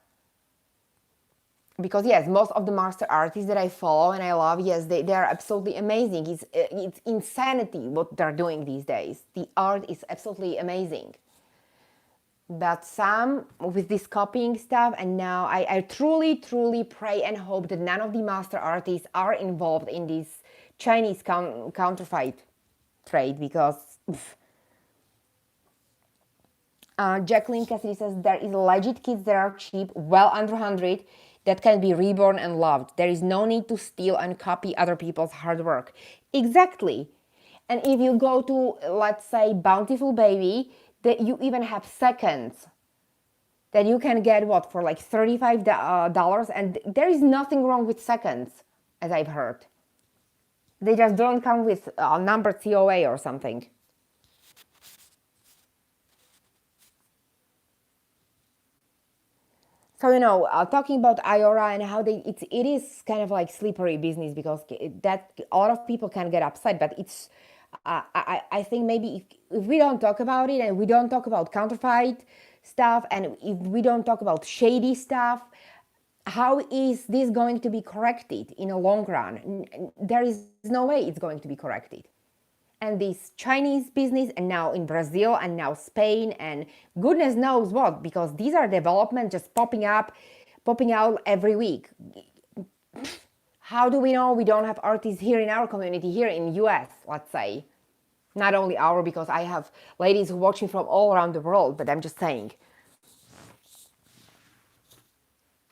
Because yes, most of the master artists that I follow and I love, yes, they are absolutely amazing. It's insanity what they're doing these days. The art is absolutely amazing. But some with this copying stuff, and now I truly, truly pray and hope that none of the master artists are involved in this Chinese counterfeit trade, because Jacqueline Cassidy says there is legit kits that are cheap, well under 100, that can be reborn and loved. There is no need to steal and copy other people's hard work. Exactly. And if you go to, let's say, Bountiful Baby, that you even have seconds that you can get for like $35, and there is nothing wrong with seconds, as I've heard. They just don't come with a numbered COA or something. So, talking about Iora and how it is kind of like slippery business, because that a lot of people can get upset, but it's I think maybe if we don't talk about it, and we don't talk about counterfeit stuff, and if we don't talk about shady stuff, how is this going to be corrected in a long run? There is no way it's going to be corrected. And this Chinese business, and now in Brazil, and now Spain, and goodness knows what, because these are developments just popping out every week. How do we know we don't have artists here in our community, here in US, let's say? Not only our, because I have ladies who watch me from all around the world, but I'm just saying.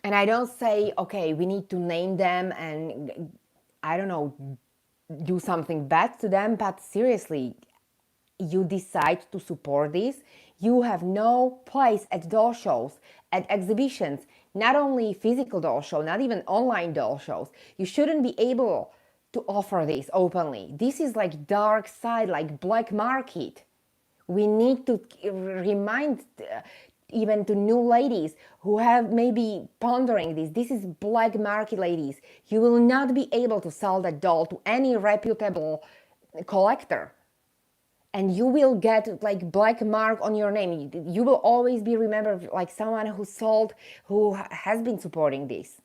And I don't say, okay, we need to name them and, I don't know, do something bad to them, but seriously, you decide to support this, you have no place at doll shows, at exhibitions, not only physical doll show, not even online doll shows. You shouldn't be able to offer this openly. This is like dark side, like black market. We need to remind even to new ladies who have maybe pondering this is black market, ladies. You will not be able to sell that doll to any reputable collector, and you will get like black mark on your name. You will always be remembered like someone who has been supporting this.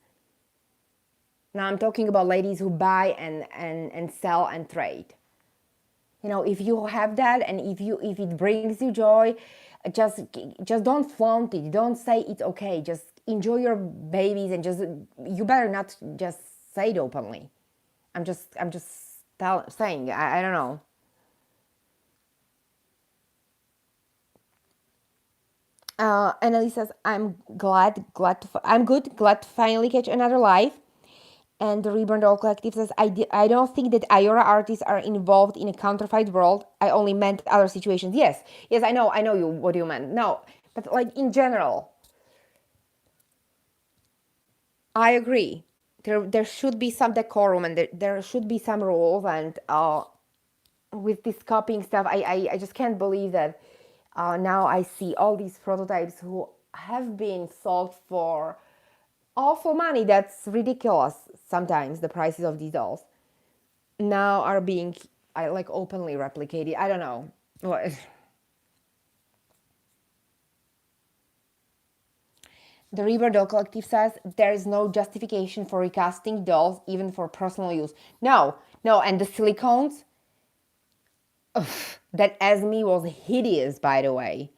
Now I'm talking about ladies who buy and sell and trade. If you have that, and if it brings you joy, just don't flaunt it. Don't say it's okay. Just enjoy your babies, and you better not just say it openly. I'm just saying. I don't know. Annalise says, I'm good, glad to finally catch another live. And the Reborn Doll Collective says, I don't think that Iora artists are involved in a counterfeit world. I only meant other situations. Yes, I know you what you meant. No, but like in general, I agree. There should be some decorum and there should be some rules. And with this copying stuff, I just can't believe that now I see all these prototypes who have been sold for awful money. That's ridiculous sometimes, the prices of these dolls now are being like openly replicated. I don't know. What? The Reborn Doll Collective says there is no justification for recasting dolls, even for personal use. No, and the silicones, that Esme was hideous, by the way.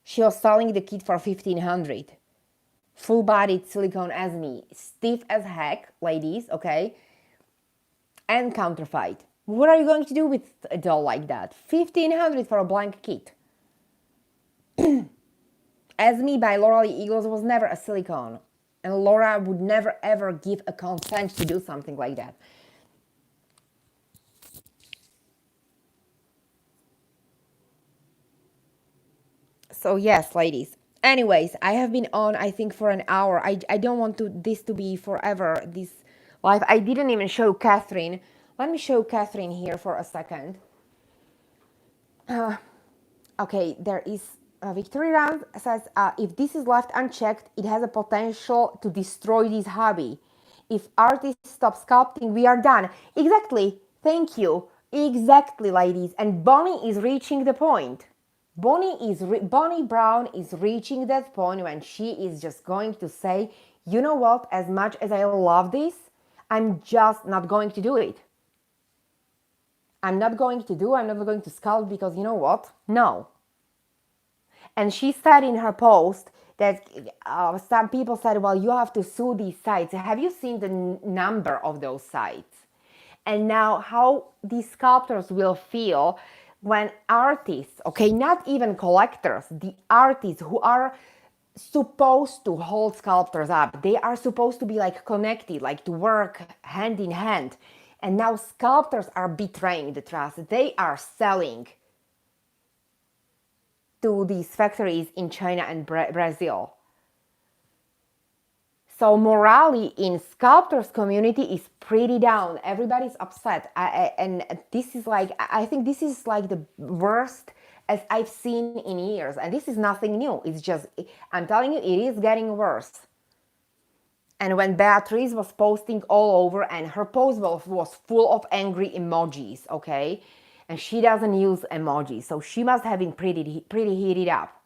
She was selling the kit for 1,500. Full-bodied silicone Esme, stiff as heck, ladies, okay? And Counterfeit. What are you going to do with a doll like that? 1,500 for a blank kit. Esme by Laura Lee Eagles was never a silicone. And Laura would never ever give a consent to do something like that. So yes, ladies. Anyways, I have been on, I think, for an hour. I don't want this to be forever, this live. I didn't even show Catherine. Let me show Catherine here for a second. Okay, there is a victory round. Says, if this is left unchecked, it has a potential to destroy this hobby. If artists stop sculpting, we are done. Exactly. Thank you. Exactly, ladies. And Bonnie is reaching the point. Bonnie Brown is reaching that point when she is just going to say, you know what, as much as I love this, I'm just not going to do it. I'm not going to sculpt because you know what? No. And she said in her post that some people said, well, you have to sue these sites. Have you seen the number of those sites? And now how these sculptors will feel when artists, okay, not even collectors, the artists who are supposed to hold sculptors up, they are supposed to be like connected, like to work hand in hand. And now sculptors are betraying the trust. They are selling to these factories in China and Brazil. So morale in sculptors community is pretty down. Everybody's upset. And this is like, I think this is like the worst as I've seen in years. And this is nothing new. It's just, I'm telling you, it is getting worse. And when Beatrice was posting all over and her post was full of angry emojis, okay? And she doesn't use emojis, so she must have been pretty heated up.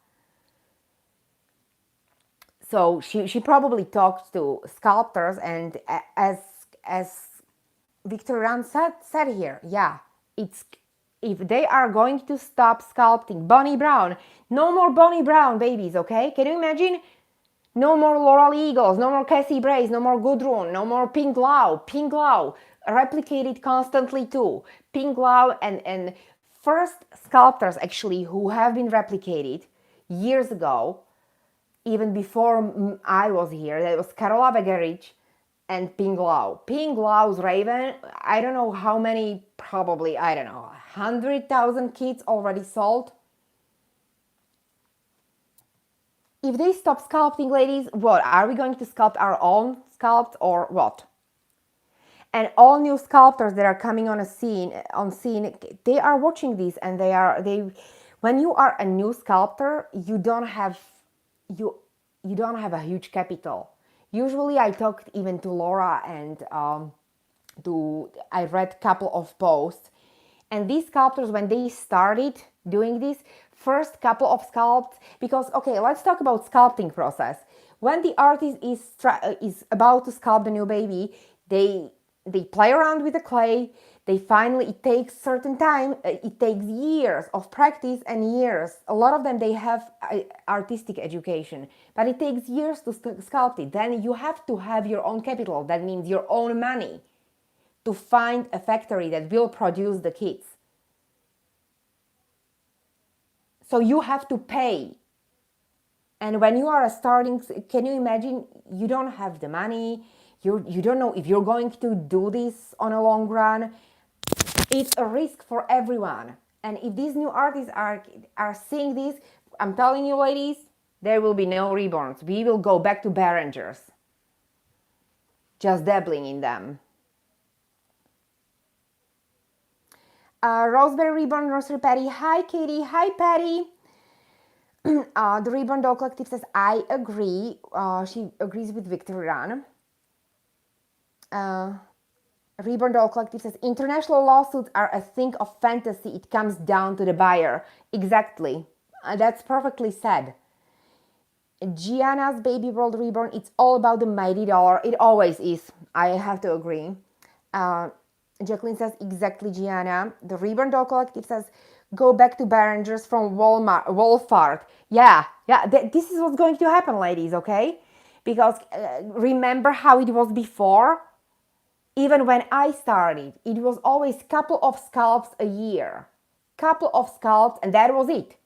So she probably talked to sculptors, and as Victor Ram said here, yeah, it's if they are going to stop sculpting Bonnie Brown, no more Bonnie Brown babies, okay? Can you imagine? No more Laurel Eagles, no more Cassie Brace, no more Gudrun, no more Pink Lau. Pink Lau replicated constantly too. Pink Lau and first sculptors actually who have been replicated years ago, even before I was here, that was Karola Vegerich and Pink Lau. Pink Lau's Raven, I don't know how many, probably, I don't know, 100,000 kits already sold. If they stop sculpting, ladies, what? Are we going to sculpt our own sculpt or what? And all new sculptors that are coming on scene, they are watching this and when you are a new sculptor, you don't have a huge capital. Usually I talked even to Laura and I read a couple of posts, and these sculptors, when they started doing this, first couple of sculpts, because okay, let's talk about sculpting process. When the artist is about to sculpt the new baby, they play around with the clay. They finally, it takes certain time, it takes years of practice and years. A lot of them, they have artistic education, but it takes years to sculpt it. Then you have to have your own capital. That means your own money to find a factory that will produce the kits. So you have to pay. And when you are starting, can you imagine, you don't have the money, You don't know if you're going to do this on a long run. It's a risk for everyone. And if these new artists are seeing this, I'm telling you, ladies, there will be no reborns. We will go back to Behringers, just dabbling in them. Roseberry Reborn, Nursery Patty. Hi, Katie. Hi, Patty. The Reborn Doll Collective says, I agree. She agrees with Victorian. Reborn Doll Collective says, international lawsuits are a thing of fantasy. It comes down to the buyer. Exactly. That's perfectly said. Gianna's Baby World Reborn, it's all about the mighty dollar. It always is. I have to agree. Jacqueline says, exactly, Gianna. The Reborn Doll Collective says, go back to Behringers from Wolfart. Yeah, this is what's going to happen, ladies, okay? Because remember how it was before? Even when I started, it was always couple of scalps a year. Couple of scalps, and that was it.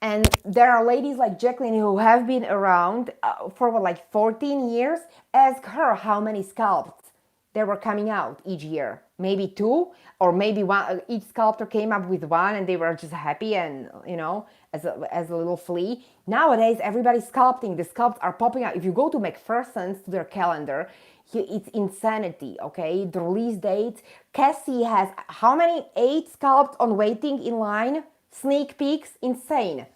And there are ladies like Jacqueline who have been around for what, like 14 years. Ask her how many scalps there were coming out each year. Maybe two, or maybe one. Each sculptor came up with one and they were just happy and, you know, as a little flea. Nowadays, everybody's sculpting. The sculpts are popping out. If you go to McPherson's, to their calendar, it's insanity, okay? The release dates. Cassie has how many? 8 sculpts on waiting in line. Sneak peeks, insane.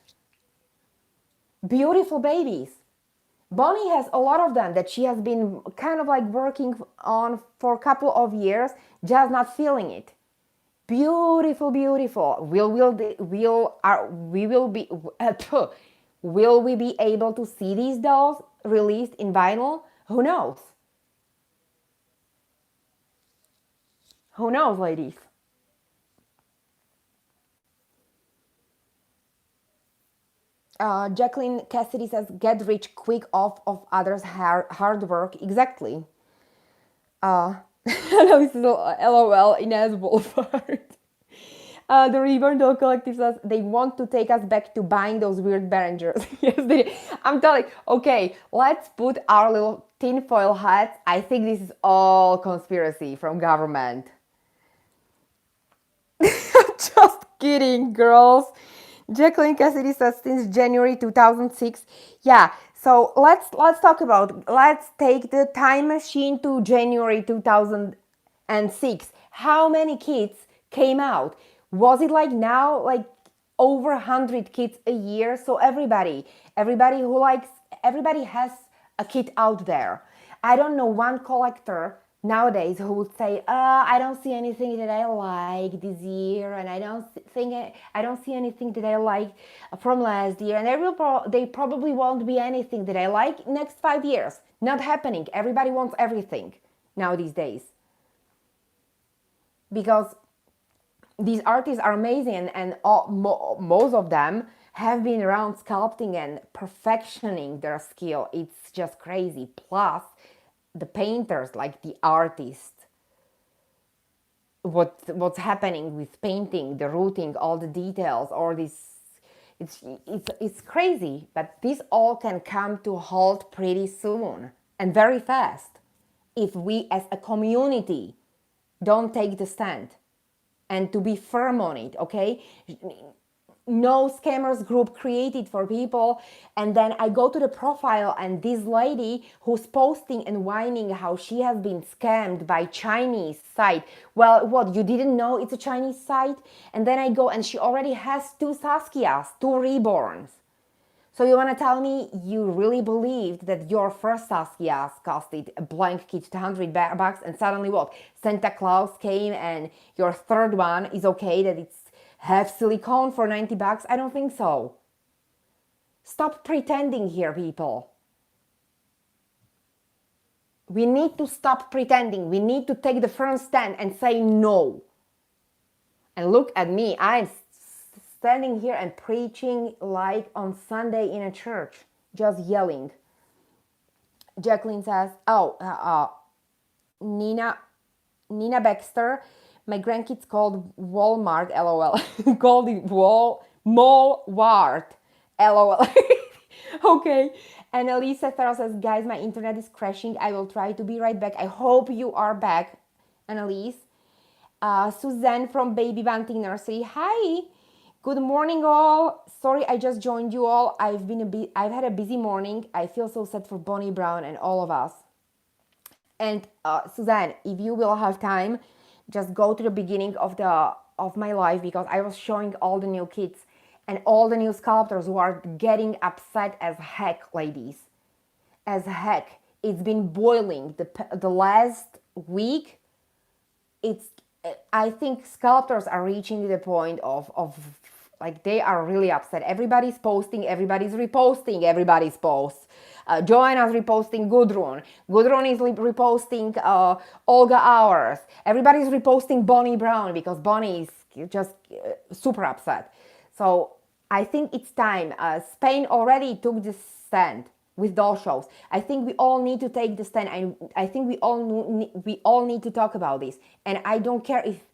Beautiful babies. Bonnie has a lot of them that she has been kind of like working on for a couple of years, just not feeling it. Beautiful, beautiful. Will we be able to see these dolls released in vinyl? Who knows? Who knows, ladies? Jacqueline Cassidy says, get rich quick off of others' hard work. Exactly. Hello, this is LOL, Inez Wolfhard. The Reborn Doll Collective says, they want to take us back to buying those weird Behringers. Yes, they do. I'm telling, okay, let's put our little tinfoil hats. I think this is all conspiracy from government. Just kidding, girls. Jacqueline Cassidy says since January 2006. Yeah, so let's talk about, let's take the time machine to January 2006. How many kids came out? Was it like now, like over 100 kids a year? So everybody who likes, everybody has a kid out there. I don't know one collector nowadays who would say, I don't see anything that I like this year, and I don't see anything that I like from last year, and they probably won't be anything that I like next 5 years. Not happening. Everybody wants everything now these days, because these artists are amazing, and most of them have been around sculpting and perfectioning their skill. It's just crazy. Plus, the painters, like the artists, what's happening with painting, the routing, all the details, all this, it's crazy. But this all can come to halt pretty soon and very fast if we as a community don't take the stand and to be firm on it, okay? No scammers group created for people, and then I go to the profile and this lady who's posting and whining how she has been scammed by Chinese site. Well, what, you didn't know it's a Chinese site? And then I go and she already has 2 Saskias, 2 Reborns. So you want to tell me you really believed that your first Saskias costed a blank kit $100 and suddenly what? Santa Claus came and your third one is okay that it's have silicone for $90? I don't think so. Stop pretending here, people. We need to stop pretending. We need to take the firm stand and say no. And look at me. I'm standing here and preaching like on Sunday in a church, just yelling. Jacqueline says, Nina Baxter, my grandkids called Walmart, LOL. Called it Mallwart, LOL. Okay. And Elisa Farrell says, guys, my internet is crashing. I will try to be right back. I hope you are back, Annalise. Suzanne from Baby Banting Nursery. Hi. Good morning, all. Sorry, I just joined you all. I've had a busy morning. I feel so sad for Bonnie Brown and all of us. And Suzanne, if you will have time, just go to the beginning of my life, because I was showing all the new kids and all the new sculptors who are getting upset as heck, ladies. As heck. It's been boiling the last week. It's I think sculptors are reaching the point of like, they are really upset. Everybody's posting, everybody's reposting everybody's posts. Joanna's reposting Gudrun. Gudrun is reposting Olga Hours. Everybody's reposting Bonnie Brown, because Bonnie is just super upset. So I think it's time. Spain already took the stand with doll shows. I think we all need to take the stand. I think we all need to talk about this. And I don't care if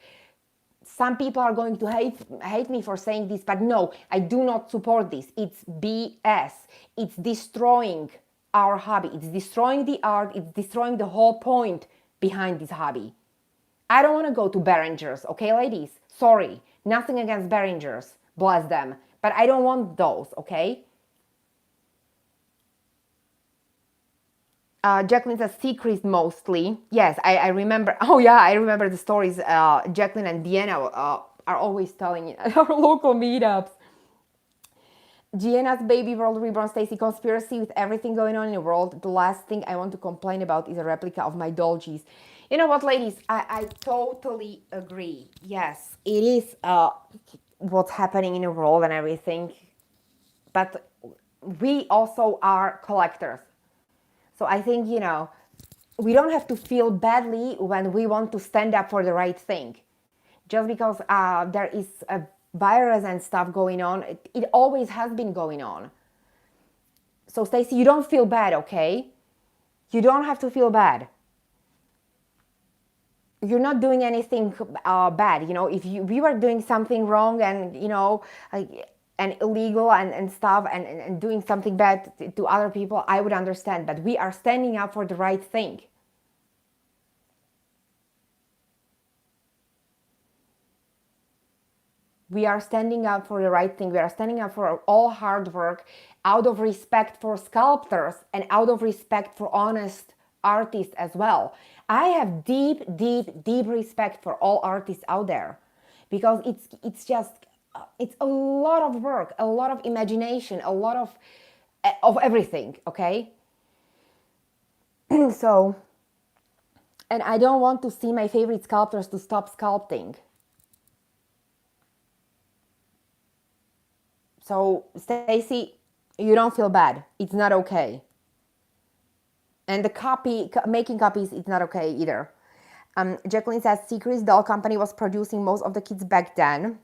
some people are going to hate me for saying this, but no, I do not support this. It's BS. It's destroying our hobby. It's destroying the art. It's destroying the whole point behind this hobby. I don't want to go to Behringers, okay, ladies? Sorry, nothing against Behringers, bless them, but I don't want those, okay? Jacqueline says secrets mostly. Yes, I remember. Oh yeah, I remember the stories Jacqueline and Deanna are always telling at our local meetups. Gianna's Baby World Reborn, Stacy, conspiracy with everything going on in the world. The last thing I want to complain about is a replica of my Dolgies. You know what, ladies? I totally agree. Yes, it is what's happening in the world and everything. But we also are collectors. So I think, we don't have to feel badly when we want to stand up for the right thing. Just because there is a virus and stuff going on, it always has been going on. So Stacey, you don't feel bad, okay? You don't have to feel bad. You're not doing anything bad. If we were doing something wrong and, and illegal and stuff and doing something bad to other people, I would understand. But we are standing up for the right thing. We are standing up for the right thing. We are standing up for all hard work out of respect for sculptors and out of respect for honest artists as well. I have deep, deep, deep respect for all artists out there, because it's a lot of work, a lot of imagination, a lot of everything, okay? So, and I don't want to see my favorite sculptors to stop sculpting. So, Stacy, you don't feel bad. It's not okay. And making copies, it's not okay either. Jacqueline says, Secret's doll company was producing most of the kids back then.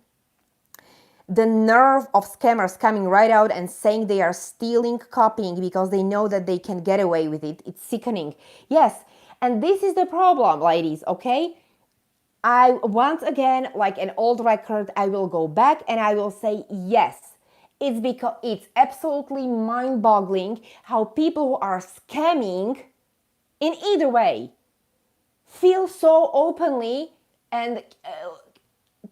The nerve of scammers coming right out and saying they are stealing, copying because they know that they can get away with it. It's sickening. Yes, and this is the problem, ladies, okay? Once again, like an old record, I will go back and I will say yes. It's because it's absolutely mind-boggling how people who are scamming in either way feel so openly and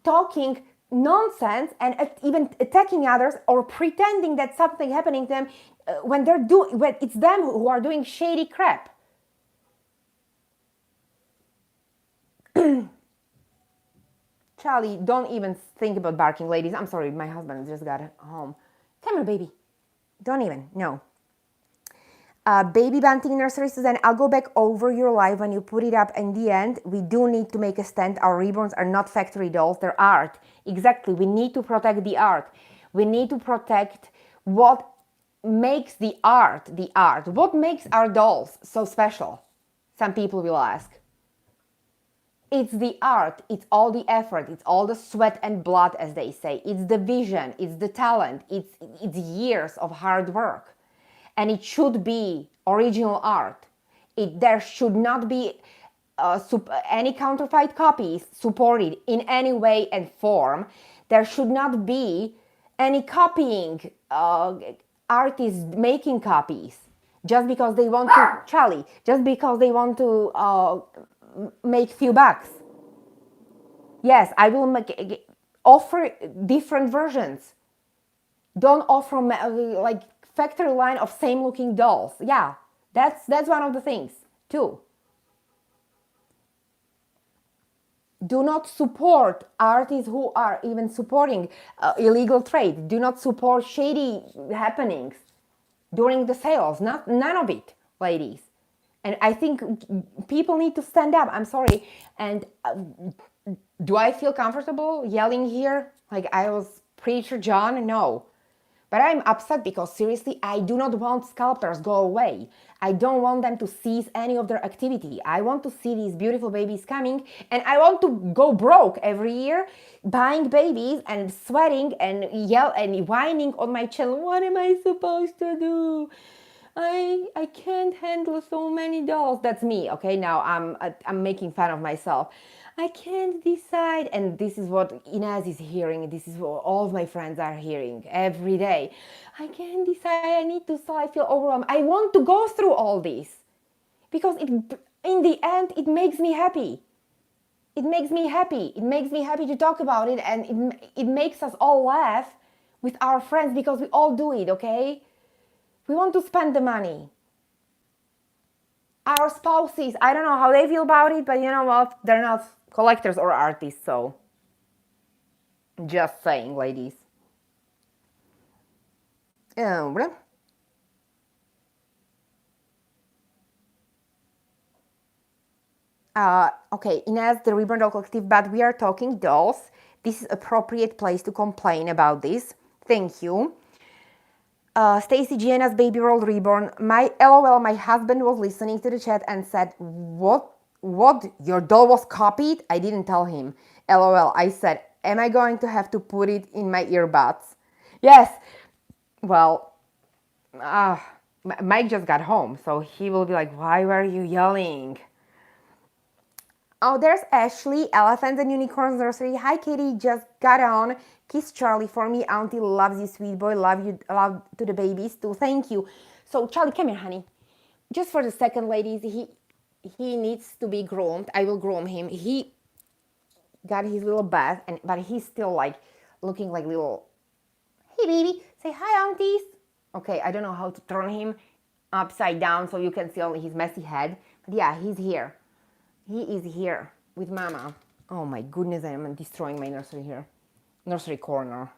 talking nonsense and even attacking others or pretending that something happening to them when it's them who are doing shady crap. Charlie, don't even think about barking, ladies. I'm sorry, my husband just got home. Come here, baby. Don't even, no. Baby Banting Nursery says, and I'll go back over your live when you put it up. In the end, we do need to make a stand. Our Reborns are not factory dolls, they're art. Exactly, we need to protect the art. We need to protect what makes the art the art. What makes our dolls so special? Some people will ask. It's the art, it's all the effort, it's all the sweat and blood, as they say. It's the vision, it's the talent, it's years of hard work. And it should be original art. There should not be any counterfeit copies supported in any way and form. There should not be any copying artists making copies just because they want to, Charlie, just because they want to make few bucks. Yes, I will offer different versions. Don't offer like factory line of same looking dolls. Yeah, that's one of the things too. Do not support artists who are even supporting illegal trade. Do not support shady happenings during the sales. Not none of it, ladies. And I think people need to stand up. I'm sorry. And do I feel comfortable yelling here like I was Preacher John? No. But I'm upset because seriously, I do not want sculptors go away. I don't want them to cease any of their activity. I want to see these beautiful babies coming, and I want to go broke every year buying babies and sweating and yell and whining on my channel. What am I supposed to do? I can't handle so many dolls. That's me. Okay, now I'm making fun of myself. I can't decide, and this is what Inez is hearing. This is what all of my friends are hearing every day. I can't decide. I need to sell. I feel overwhelmed. I want to go through all this because in the end, it makes me happy. It makes me happy. It makes me happy to talk about it, and it makes us all laugh with our friends because we all do it. Okay. We want to spend the money. Our spouses, I don't know how they feel about it, but you know what? They're not collectors or artists, so just saying, ladies. Um, okay, Inez, the Reborn Doll Collective, but we are talking dolls. This is appropriate place to complain about this. Thank you. Stacy Gianna's Baby Roll Reborn. My LOL, my husband was listening to the chat and said, What? What? Your doll was copied? I didn't tell him. LOL, I said, am I going to have to put it in my earbuds? Yes. Well, Mike just got home, so he will be like, why were you yelling? Oh, there's Ashley, Elephants and Unicorns Nursery. Hi, Katie, just got on. Kiss Charlie for me. Auntie loves you, sweet boy. Love you, love to the babies too. Thank you. So, Charlie, come here, honey. Just for the second, ladies, he needs to be groomed. I will groom him. He got his little bath, but he's still like looking like little. Hey, baby, say hi, aunties. Okay, I don't know how to turn him upside down so you can see only his messy head. But yeah, he's here. He is here with Mama. Oh my goodness, I am destroying my nursery here. Nursery corner.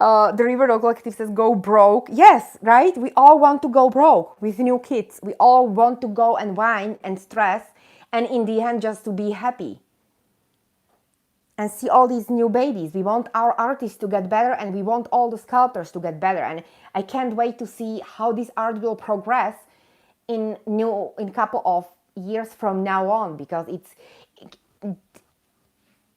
The River Dog Collective says go broke. Yes, right? We all want to go broke with new kids. We all want to go and whine and stress and in the end just to be happy. And see all these new babies. We want our artists to get better and we want all the sculptors to get better. And I can't wait to see how this art will progress in a couple of years from now on, because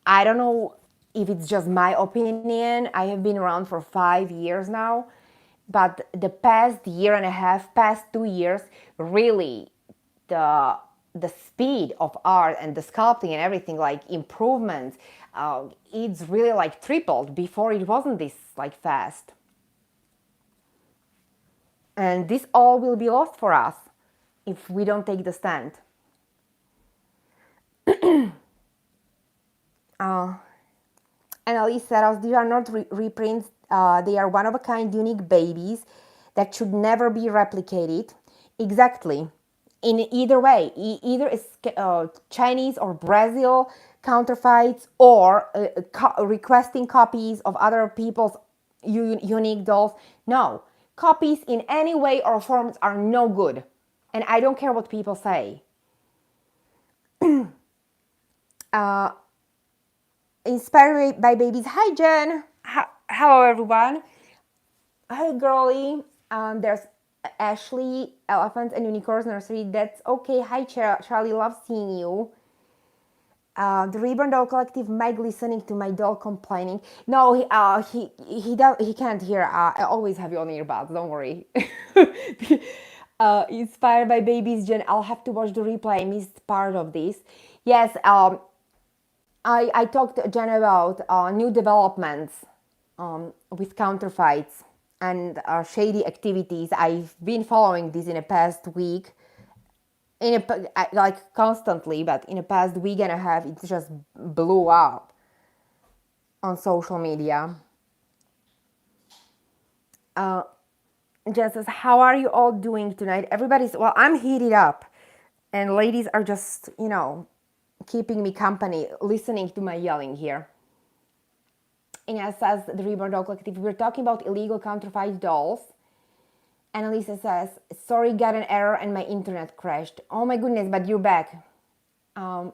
I don't know if it's just my opinion. I have been around for 5 years now, but the past year and a half, past 2 years, really the speed of art and the sculpting and everything, like improvements, it's really like tripled. Before it wasn't this like fast, and this all will be lost for us if we don't take the stand. And Alice said, these are not reprints. They are one-of-a-kind, unique babies that should never be replicated. Exactly. In either way, either it's Chinese or Brazil counterfeits, or requesting copies of other people's unique dolls. No, copies in any way or forms are no good. And I don't care what people say. Inspired by babies. Hi, Jen. Hello, everyone. Hi, girly. There's Ashley, Elephants and Unicorns Nursery. That's okay. Hi, Charlie. Love seeing you. The Reborn Doll Collective. Mike listening to my doll complaining. No, he can't hear. I always have you on earbuds. Don't worry. Inspired by babies, Jen. I'll have to watch the replay. I missed part of this. Yes. I talked to Jen about new developments with counterfeits and shady activities. I've been following this in the past week, like constantly, but in the past week and a half, it just blew up on social media. Jen says, "How are you all doing tonight?" Everybody's well. I'm heated up, and ladies are just keeping me company, listening to my yelling here. Ines says, the Reborn Doll Collective, we're talking about illegal counterfeit dolls. Annalisa says, sorry, got an error and my internet crashed. Oh my goodness, but you're back. And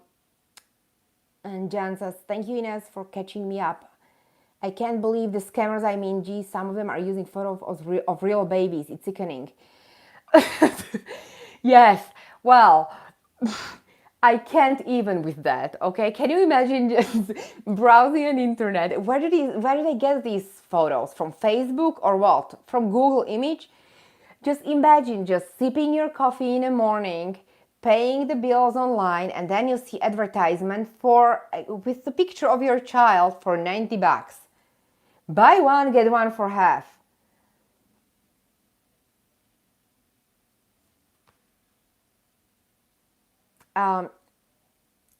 Jan says, thank you, Ines, for catching me up. I can't believe the scammers, geez, some of them are using photos of real babies. It's sickening. Yes, well, I can't even with that, okay? Can you imagine just browsing on internet? Where do they get these photos? From Facebook or what? From Google Image? Just imagine just sipping your coffee in the morning, paying the bills online, and then you see advertisement with the picture of your child for $90. Buy one, get one for half.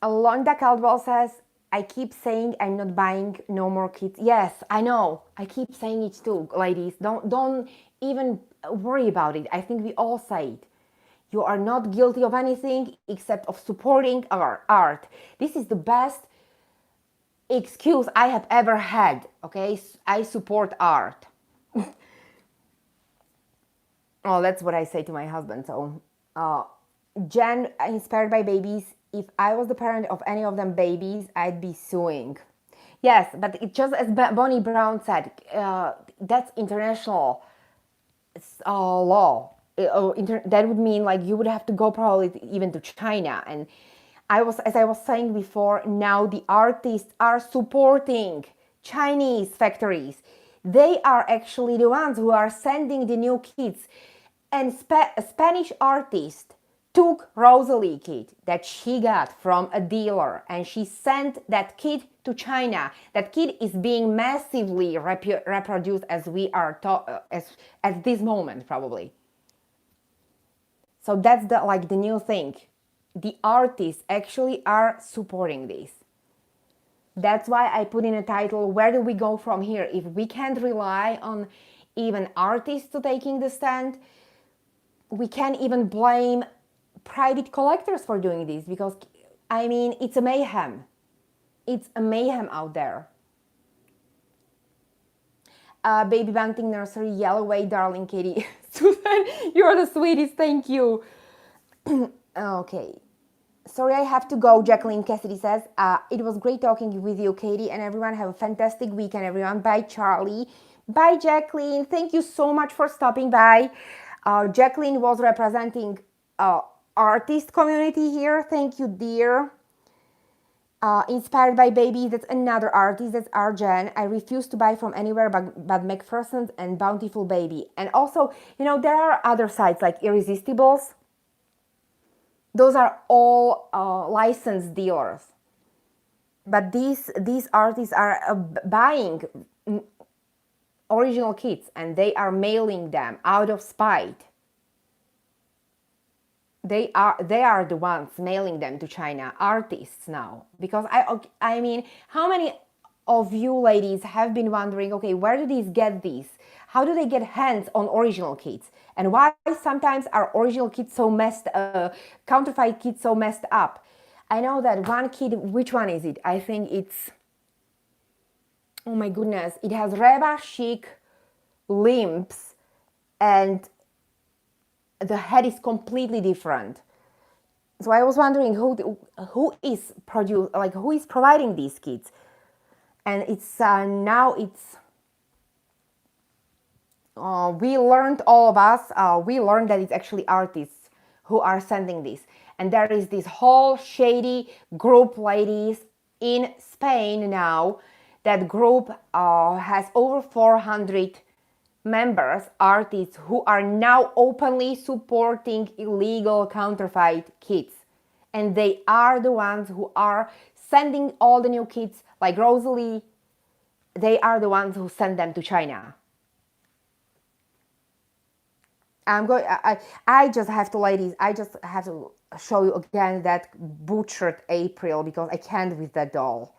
Alonda Caldwell says, I keep saying I'm not buying no more kids. Yes, I know. I keep saying it too, ladies. Don't even worry about it. I think we all say it. You are not guilty of anything except of supporting our art. This is the best excuse I have ever had. Okay, I support art. Oh, that's what I say to my husband. So, Jen, inspired by babies. If I was the parent of any of them babies, I'd be suing. Yes, but it just as Bonnie Brown said, that's international law. That would mean like you would have to go probably even to China. And as I was saying before, now the artists are supporting Chinese factories. They are actually the ones who are sending the new kids. And a Spanish artist took Rosalie kit that she got from a dealer and she sent that kit to China. That kit is being massively reproduced as we are at this moment probably. So that's the new thing. The artists actually are supporting this. That's why I put in a title, where do we go from here? If we can't rely on even artists to taking the stand, we can't even blame private collectors for doing this because, it's a mayhem. It's a mayhem out there. Baby Bunting Nursery, yell away, darling Katie. Susan, you're the sweetest, thank you. Okay. Sorry, I have to go, Jacqueline Cassidy says. It was great talking with you, Katie, and everyone. Have a fantastic weekend, everyone. Bye, Charlie. Bye, Jacqueline. Thank you so much for stopping by. Jacqueline was representing artist community here. Thank you, dear. Inspired by Baby, that's another artist. That's Arjen. I refuse to buy from anywhere but McPherson's and Bountiful Baby. And also, there are other sites like Irresistibles. Those are all licensed dealers. But these artists are buying original kits and they are mailing them out of spite. They are the ones mailing them to China, artists now. Because how many of you ladies have been wondering, okay, where do these get these? How do they get hands on original kits? And why sometimes are original kits so counterfeit kits so messed up? I know that one kit, which one is it? I think it's, oh my goodness, it has Reba Chic limbs and the head is completely different. So I was wondering who is providing these kits, and it's now it's. We learned, all of us. We learned that it's actually artists who are sending this, and there is this whole Shady group, ladies, in Spain now. That group has over 400 members, artists who are now openly supporting illegal counterfeit kits. And they are the ones who are sending all the new kids, like Rosalie, they are the ones who send them to China. I just have to, ladies, I just have to show you again that butchered April because I can't with that doll.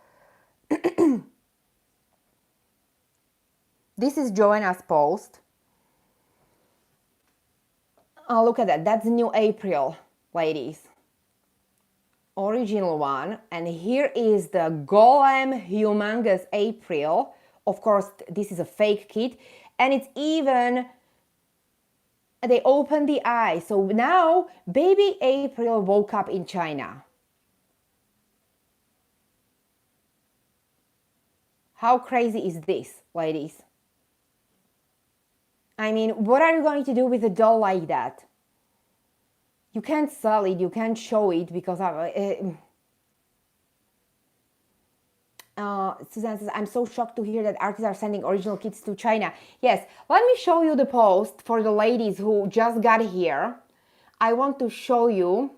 This is Joanna's post. Oh, look at that. That's new April, ladies. Original one. And here is the Golem Humongous April. Of course, this is a fake kit. And it's even, they open the eye. So now, baby April woke up in China. How crazy is this, ladies? I mean, what are you going to do with a doll like that? You can't sell it, you can't show it because Suzanne says, I'm so shocked to hear that artists are sending original kits to China. Yes, let me show you the post for the ladies who just got here. I want to show you.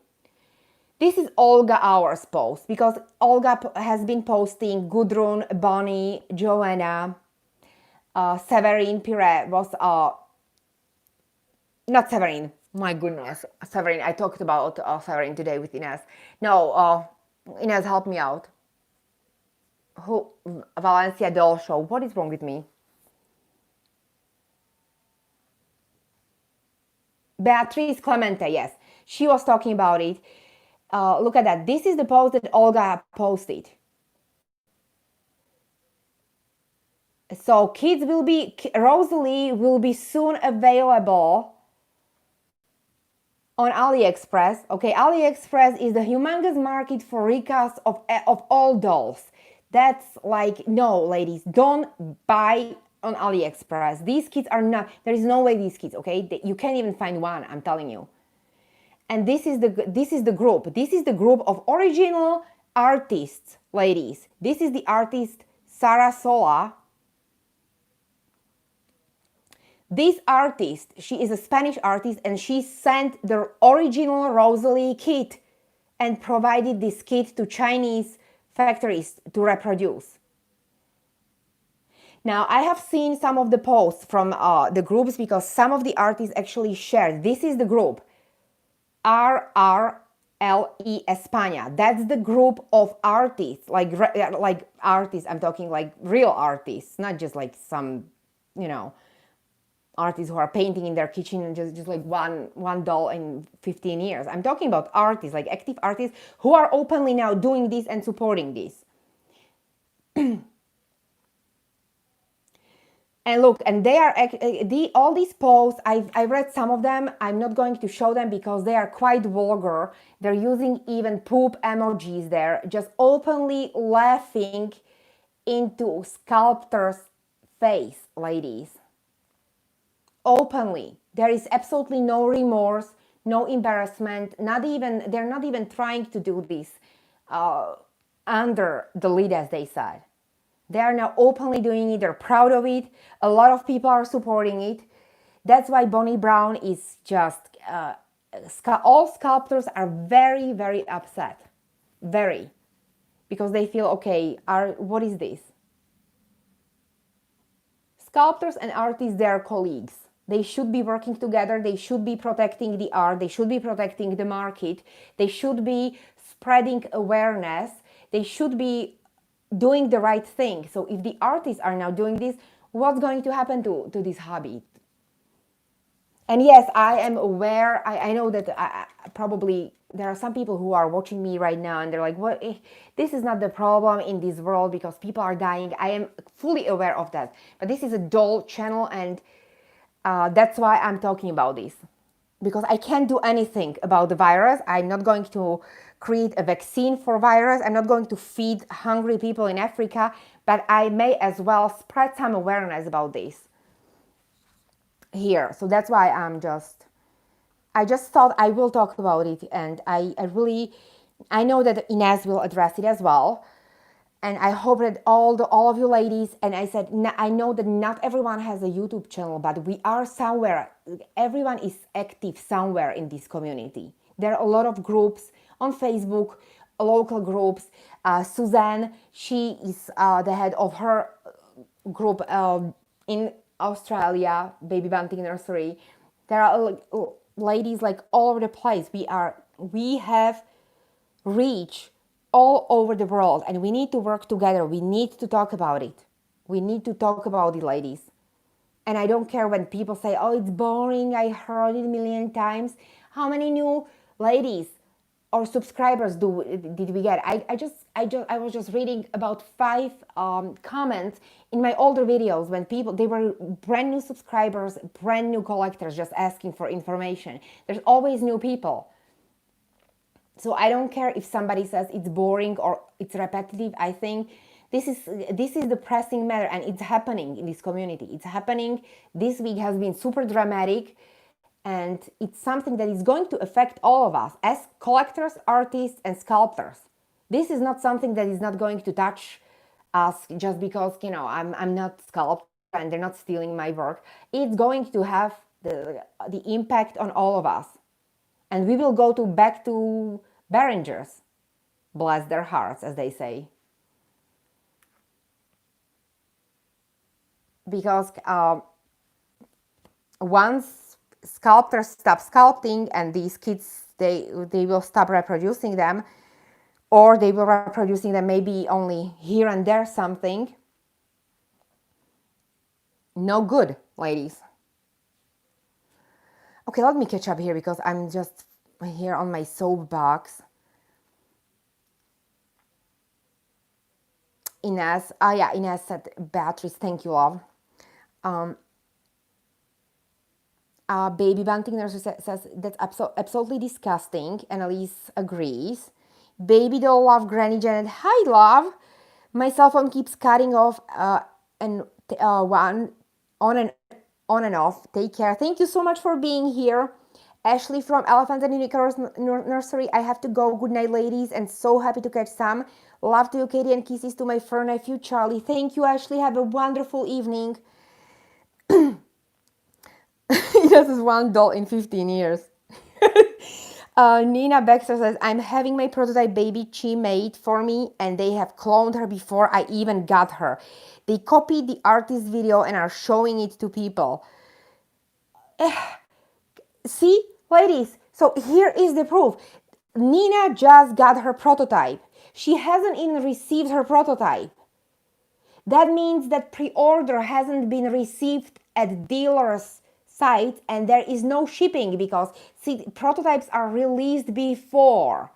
This is Olga Hour's post because Olga has been posting Gudrun, Bonnie, Joanna, Severin Pire was, not Severin, my goodness, Severin, I talked about Severin today with Ines. No, Ines, help me out. Who? Valencia Doll Show, what is wrong with me? Beatriz Clemente, yes, she was talking about it. Look at that, this is the post that Olga posted. So kids will be, Rosalie will be soon available on AliExpress. Okay, AliExpress is the humongous market for recast of all dolls. That's like, no, ladies, don't buy on AliExpress. These kids are not, there is no way these kids, okay? You can't even find one, I'm telling you. And this is the group. This is the group of original artists, ladies. This is the artist Sara Sola. This artist, she is a Spanish artist and she sent the original Rosalie kit and provided this kit to Chinese factories to reproduce. Now, I have seen some of the posts from the groups because some of the artists actually shared. This is the group, RRLE España. That's the group of artists, like artists, I'm talking like real artists, not just like some, you know, artists who are painting in their kitchen and just like one doll in 15 years. I'm talking about artists, like active artists who are openly now doing this and supporting this. And look, and they are all these posts, I read some of them. I'm not going to show them because they are quite vulgar. They're using even poop emojis there, just openly laughing into Sculptors' face, ladies. Openly. There is absolutely no remorse, no embarrassment, they're not even trying to do this under the lid, as they said. They are now openly doing it, they're proud of it, a lot of people are supporting it. That's why Bonnie Brown is just, all sculptors are very, very upset. Very. Because they feel, okay, what is this? Sculptors and artists, they are colleagues. They should be working together. They should be protecting the art. They should be protecting the market. They should be spreading awareness. They should be doing the right thing. So if the artists are now doing this, what's going to happen to this hobby? And yes, I am aware. I know that probably there are some people who are watching me right now and they're like, what? This is not the problem in this world because people are dying. I am fully aware of that. But this is a doll channel and that's why I'm talking about this, because I can't do anything about the virus. I'm not going to create a vaccine for virus. I'm not going to feed hungry people in Africa, but I may as well spread some awareness about this here. So that's why I just thought I will talk about it, and I know that Ines will address it as well. And I hope that all of you ladies, and I said, I know that not everyone has a YouTube channel, but we are somewhere. Everyone is active somewhere in this community. There are a lot of groups on Facebook, local groups. Suzanne, she is the head of her group in Australia, Baby Bunting Nursery. There are ladies like all over the place. We have reach all over the world, and we need to work together. We need to talk about it. We need to talk about it, ladies. And I don't care when people say, oh, it's boring, I heard it a million times. How many new ladies or subscribers did we get? I was just reading about 5 comments in my older videos when they were brand new subscribers, brand new collectors just asking for information. There's always new people. So I don't care if somebody says it's boring or it's repetitive. I think this is the pressing matter, and it's happening in this community. It's happening. This week has been super dramatic, and it's something that is going to affect all of us as collectors, artists, and sculptors. This is not something that is not going to touch us just because, I'm not sculptor and they're not stealing my work. It's going to have the impact on all of us. And we will go back to Behringers. Bless their hearts, as they say. Because once sculptors stop sculpting and these kids, they will stop reproducing them, or they will reproducing them maybe only here and there something. No good, ladies. Okay, let me catch up here because I'm just here on my soapbox. Inez, Inez said, Beatrice, thank you, love. Baby Bunting Nurse says that's absolutely disgusting. Annalise agrees. Baby doll love Granny Janet. Hi, love. My cell phone keeps cutting off one on and off. Take care. Thank you so much for being here. Ashley from Elephant and Unicorns Nursery. I have to go. Good night, ladies, and so happy to catch some. Love to you, Katie, and kisses to my fur nephew, Charlie. Thank you, Ashley. Have a wonderful evening. This is one doll in 15 years. Nina Baxter says, I'm having my prototype baby Chi made for me, and they have cloned her before I even got her. They copied the artist video and are showing it to people. See, ladies, so here is the proof. Nina just got her prototype. She hasn't even received her prototype. That means that pre-order hasn't been received at dealers' sites, and there is no shipping because, see, prototypes are released before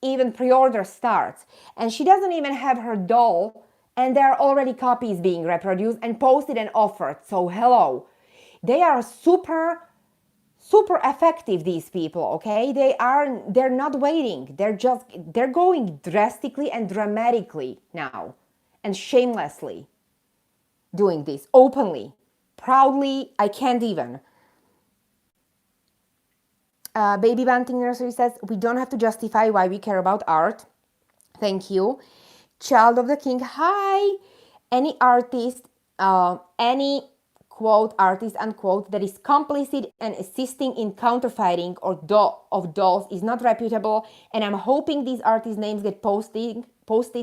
even pre-order starts. And she doesn't even have her doll, and there are already copies being reproduced and posted and offered. So hello. They are super effective, these people, okay? They're not waiting. They're going drastically and dramatically now, and shamelessly doing this openly, proudly. I can't even. Baby Bunting Nursery says, we don't have to justify why we care about art. Thank you. Child of the King, hi. Any artist, any quote artist unquote that is complicit and assisting in counterfeiting of dolls is not reputable, and I'm hoping these artists' names get posted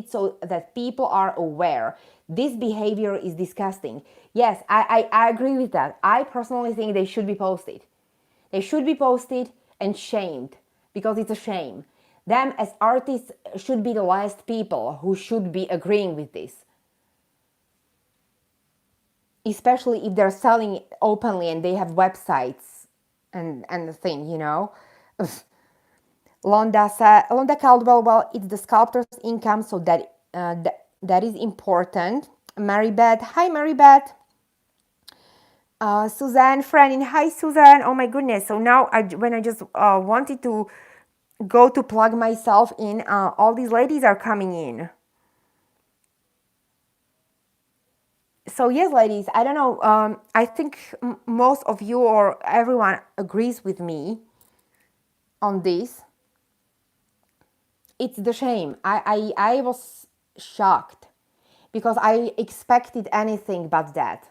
so that people are aware. This behavior is disgusting. Yes, I agree with that. I personally think they should be posted. They should be posted and shamed, because it's a shame. Them as artists should be the last people who should be agreeing with this. Especially if they're selling it openly and they have websites and the thing, you know. Londa Caldwell, well, it's the sculptor's income, so that is important. Marybeth, hi Marybeth. Suzanne Frenin, hi Suzanne. Oh my goodness. So now when I just wanted to go to plug myself in, all these ladies are coming in. So yes, ladies, I don't know, I think most of you or everyone agrees with me on this. It's the shame. I was shocked because I expected anything but that.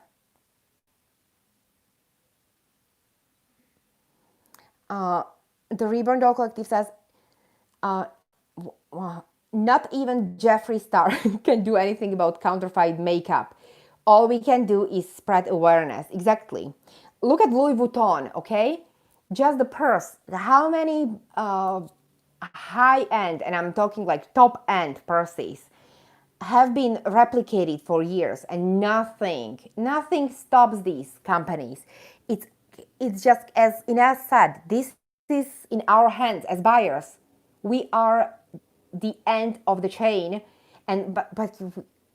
The Reborn Doll Collective says, Not even Jeffree Star can do anything about counterfeit makeup. All we can do is spread awareness. Exactly. Look at Louis Vuitton, okay? Just the purse. How many high end, and I'm talking like top end purses, have been replicated for years, and nothing stops these companies. It's just as Ines said, this is in our hands as buyers. We are the end of the chain, and but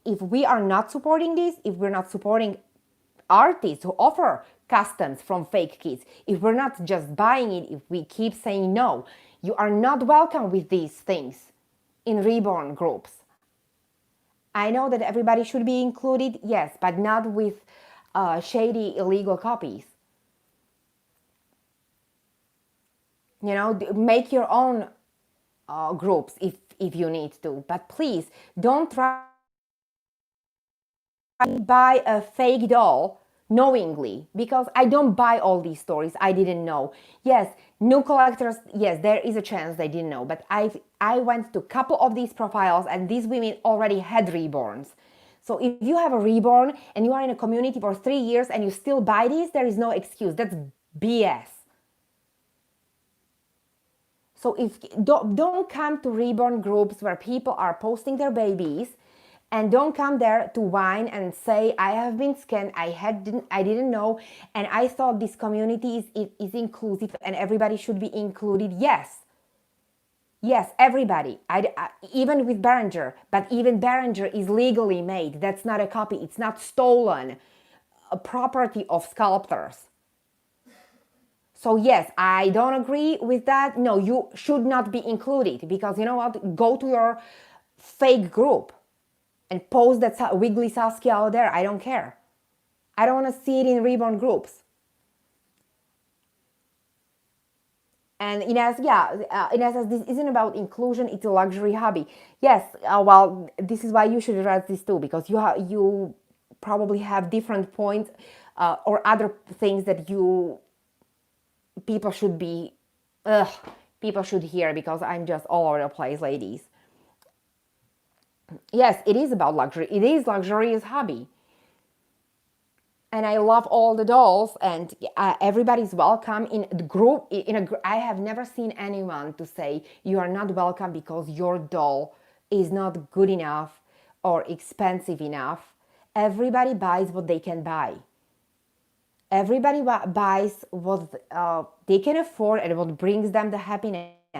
if we are not supporting this, if we're not supporting artists who offer customs from fake kits, if we're not just buying it, if we keep saying no, you are not welcome with these things in Reborn groups. I know that everybody should be included, yes, but not with shady illegal copies. You know, make your own groups if you need to, but please don't try to buy a fake doll knowingly, because I don't buy all these stories. I didn't know. Yes, new collectors, yes, there is a chance they didn't know, but I went to a couple of these profiles and these women already had reborns. So if you have a reborn and you are in a community for 3 years and you still buy these, there is no excuse. That's BS. So if don't come to reborn groups where people are posting their babies, and don't come there to whine and say I have been scammed, I didn't know, and I thought this community is inclusive and everybody should be included. Yes, everybody. Even with Behringer, but even Behringer is legally made. That's not a copy. It's not stolen. A property of Sculptors. So yes, I don't agree with that. No, you should not be included, because you know what? Go to your fake group and post that wiggly Saskia out there. I don't care. I don't want to see it in Reborn groups. And Ines, Ines says this isn't about inclusion, it's a luxury hobby. Yes, well, this is why you should address this too, because you probably have different points or other things that people should be, people should hear, because I'm just all over the place, ladies. Yes, it is about luxury. It is luxurious hobby. And I love all the dolls, and everybody's welcome in the group. I have never seen anyone to say you are not welcome because your doll is not good enough or expensive enough. Everybody buys what they can buy. Everybody buys what they can afford and what brings them the happiness.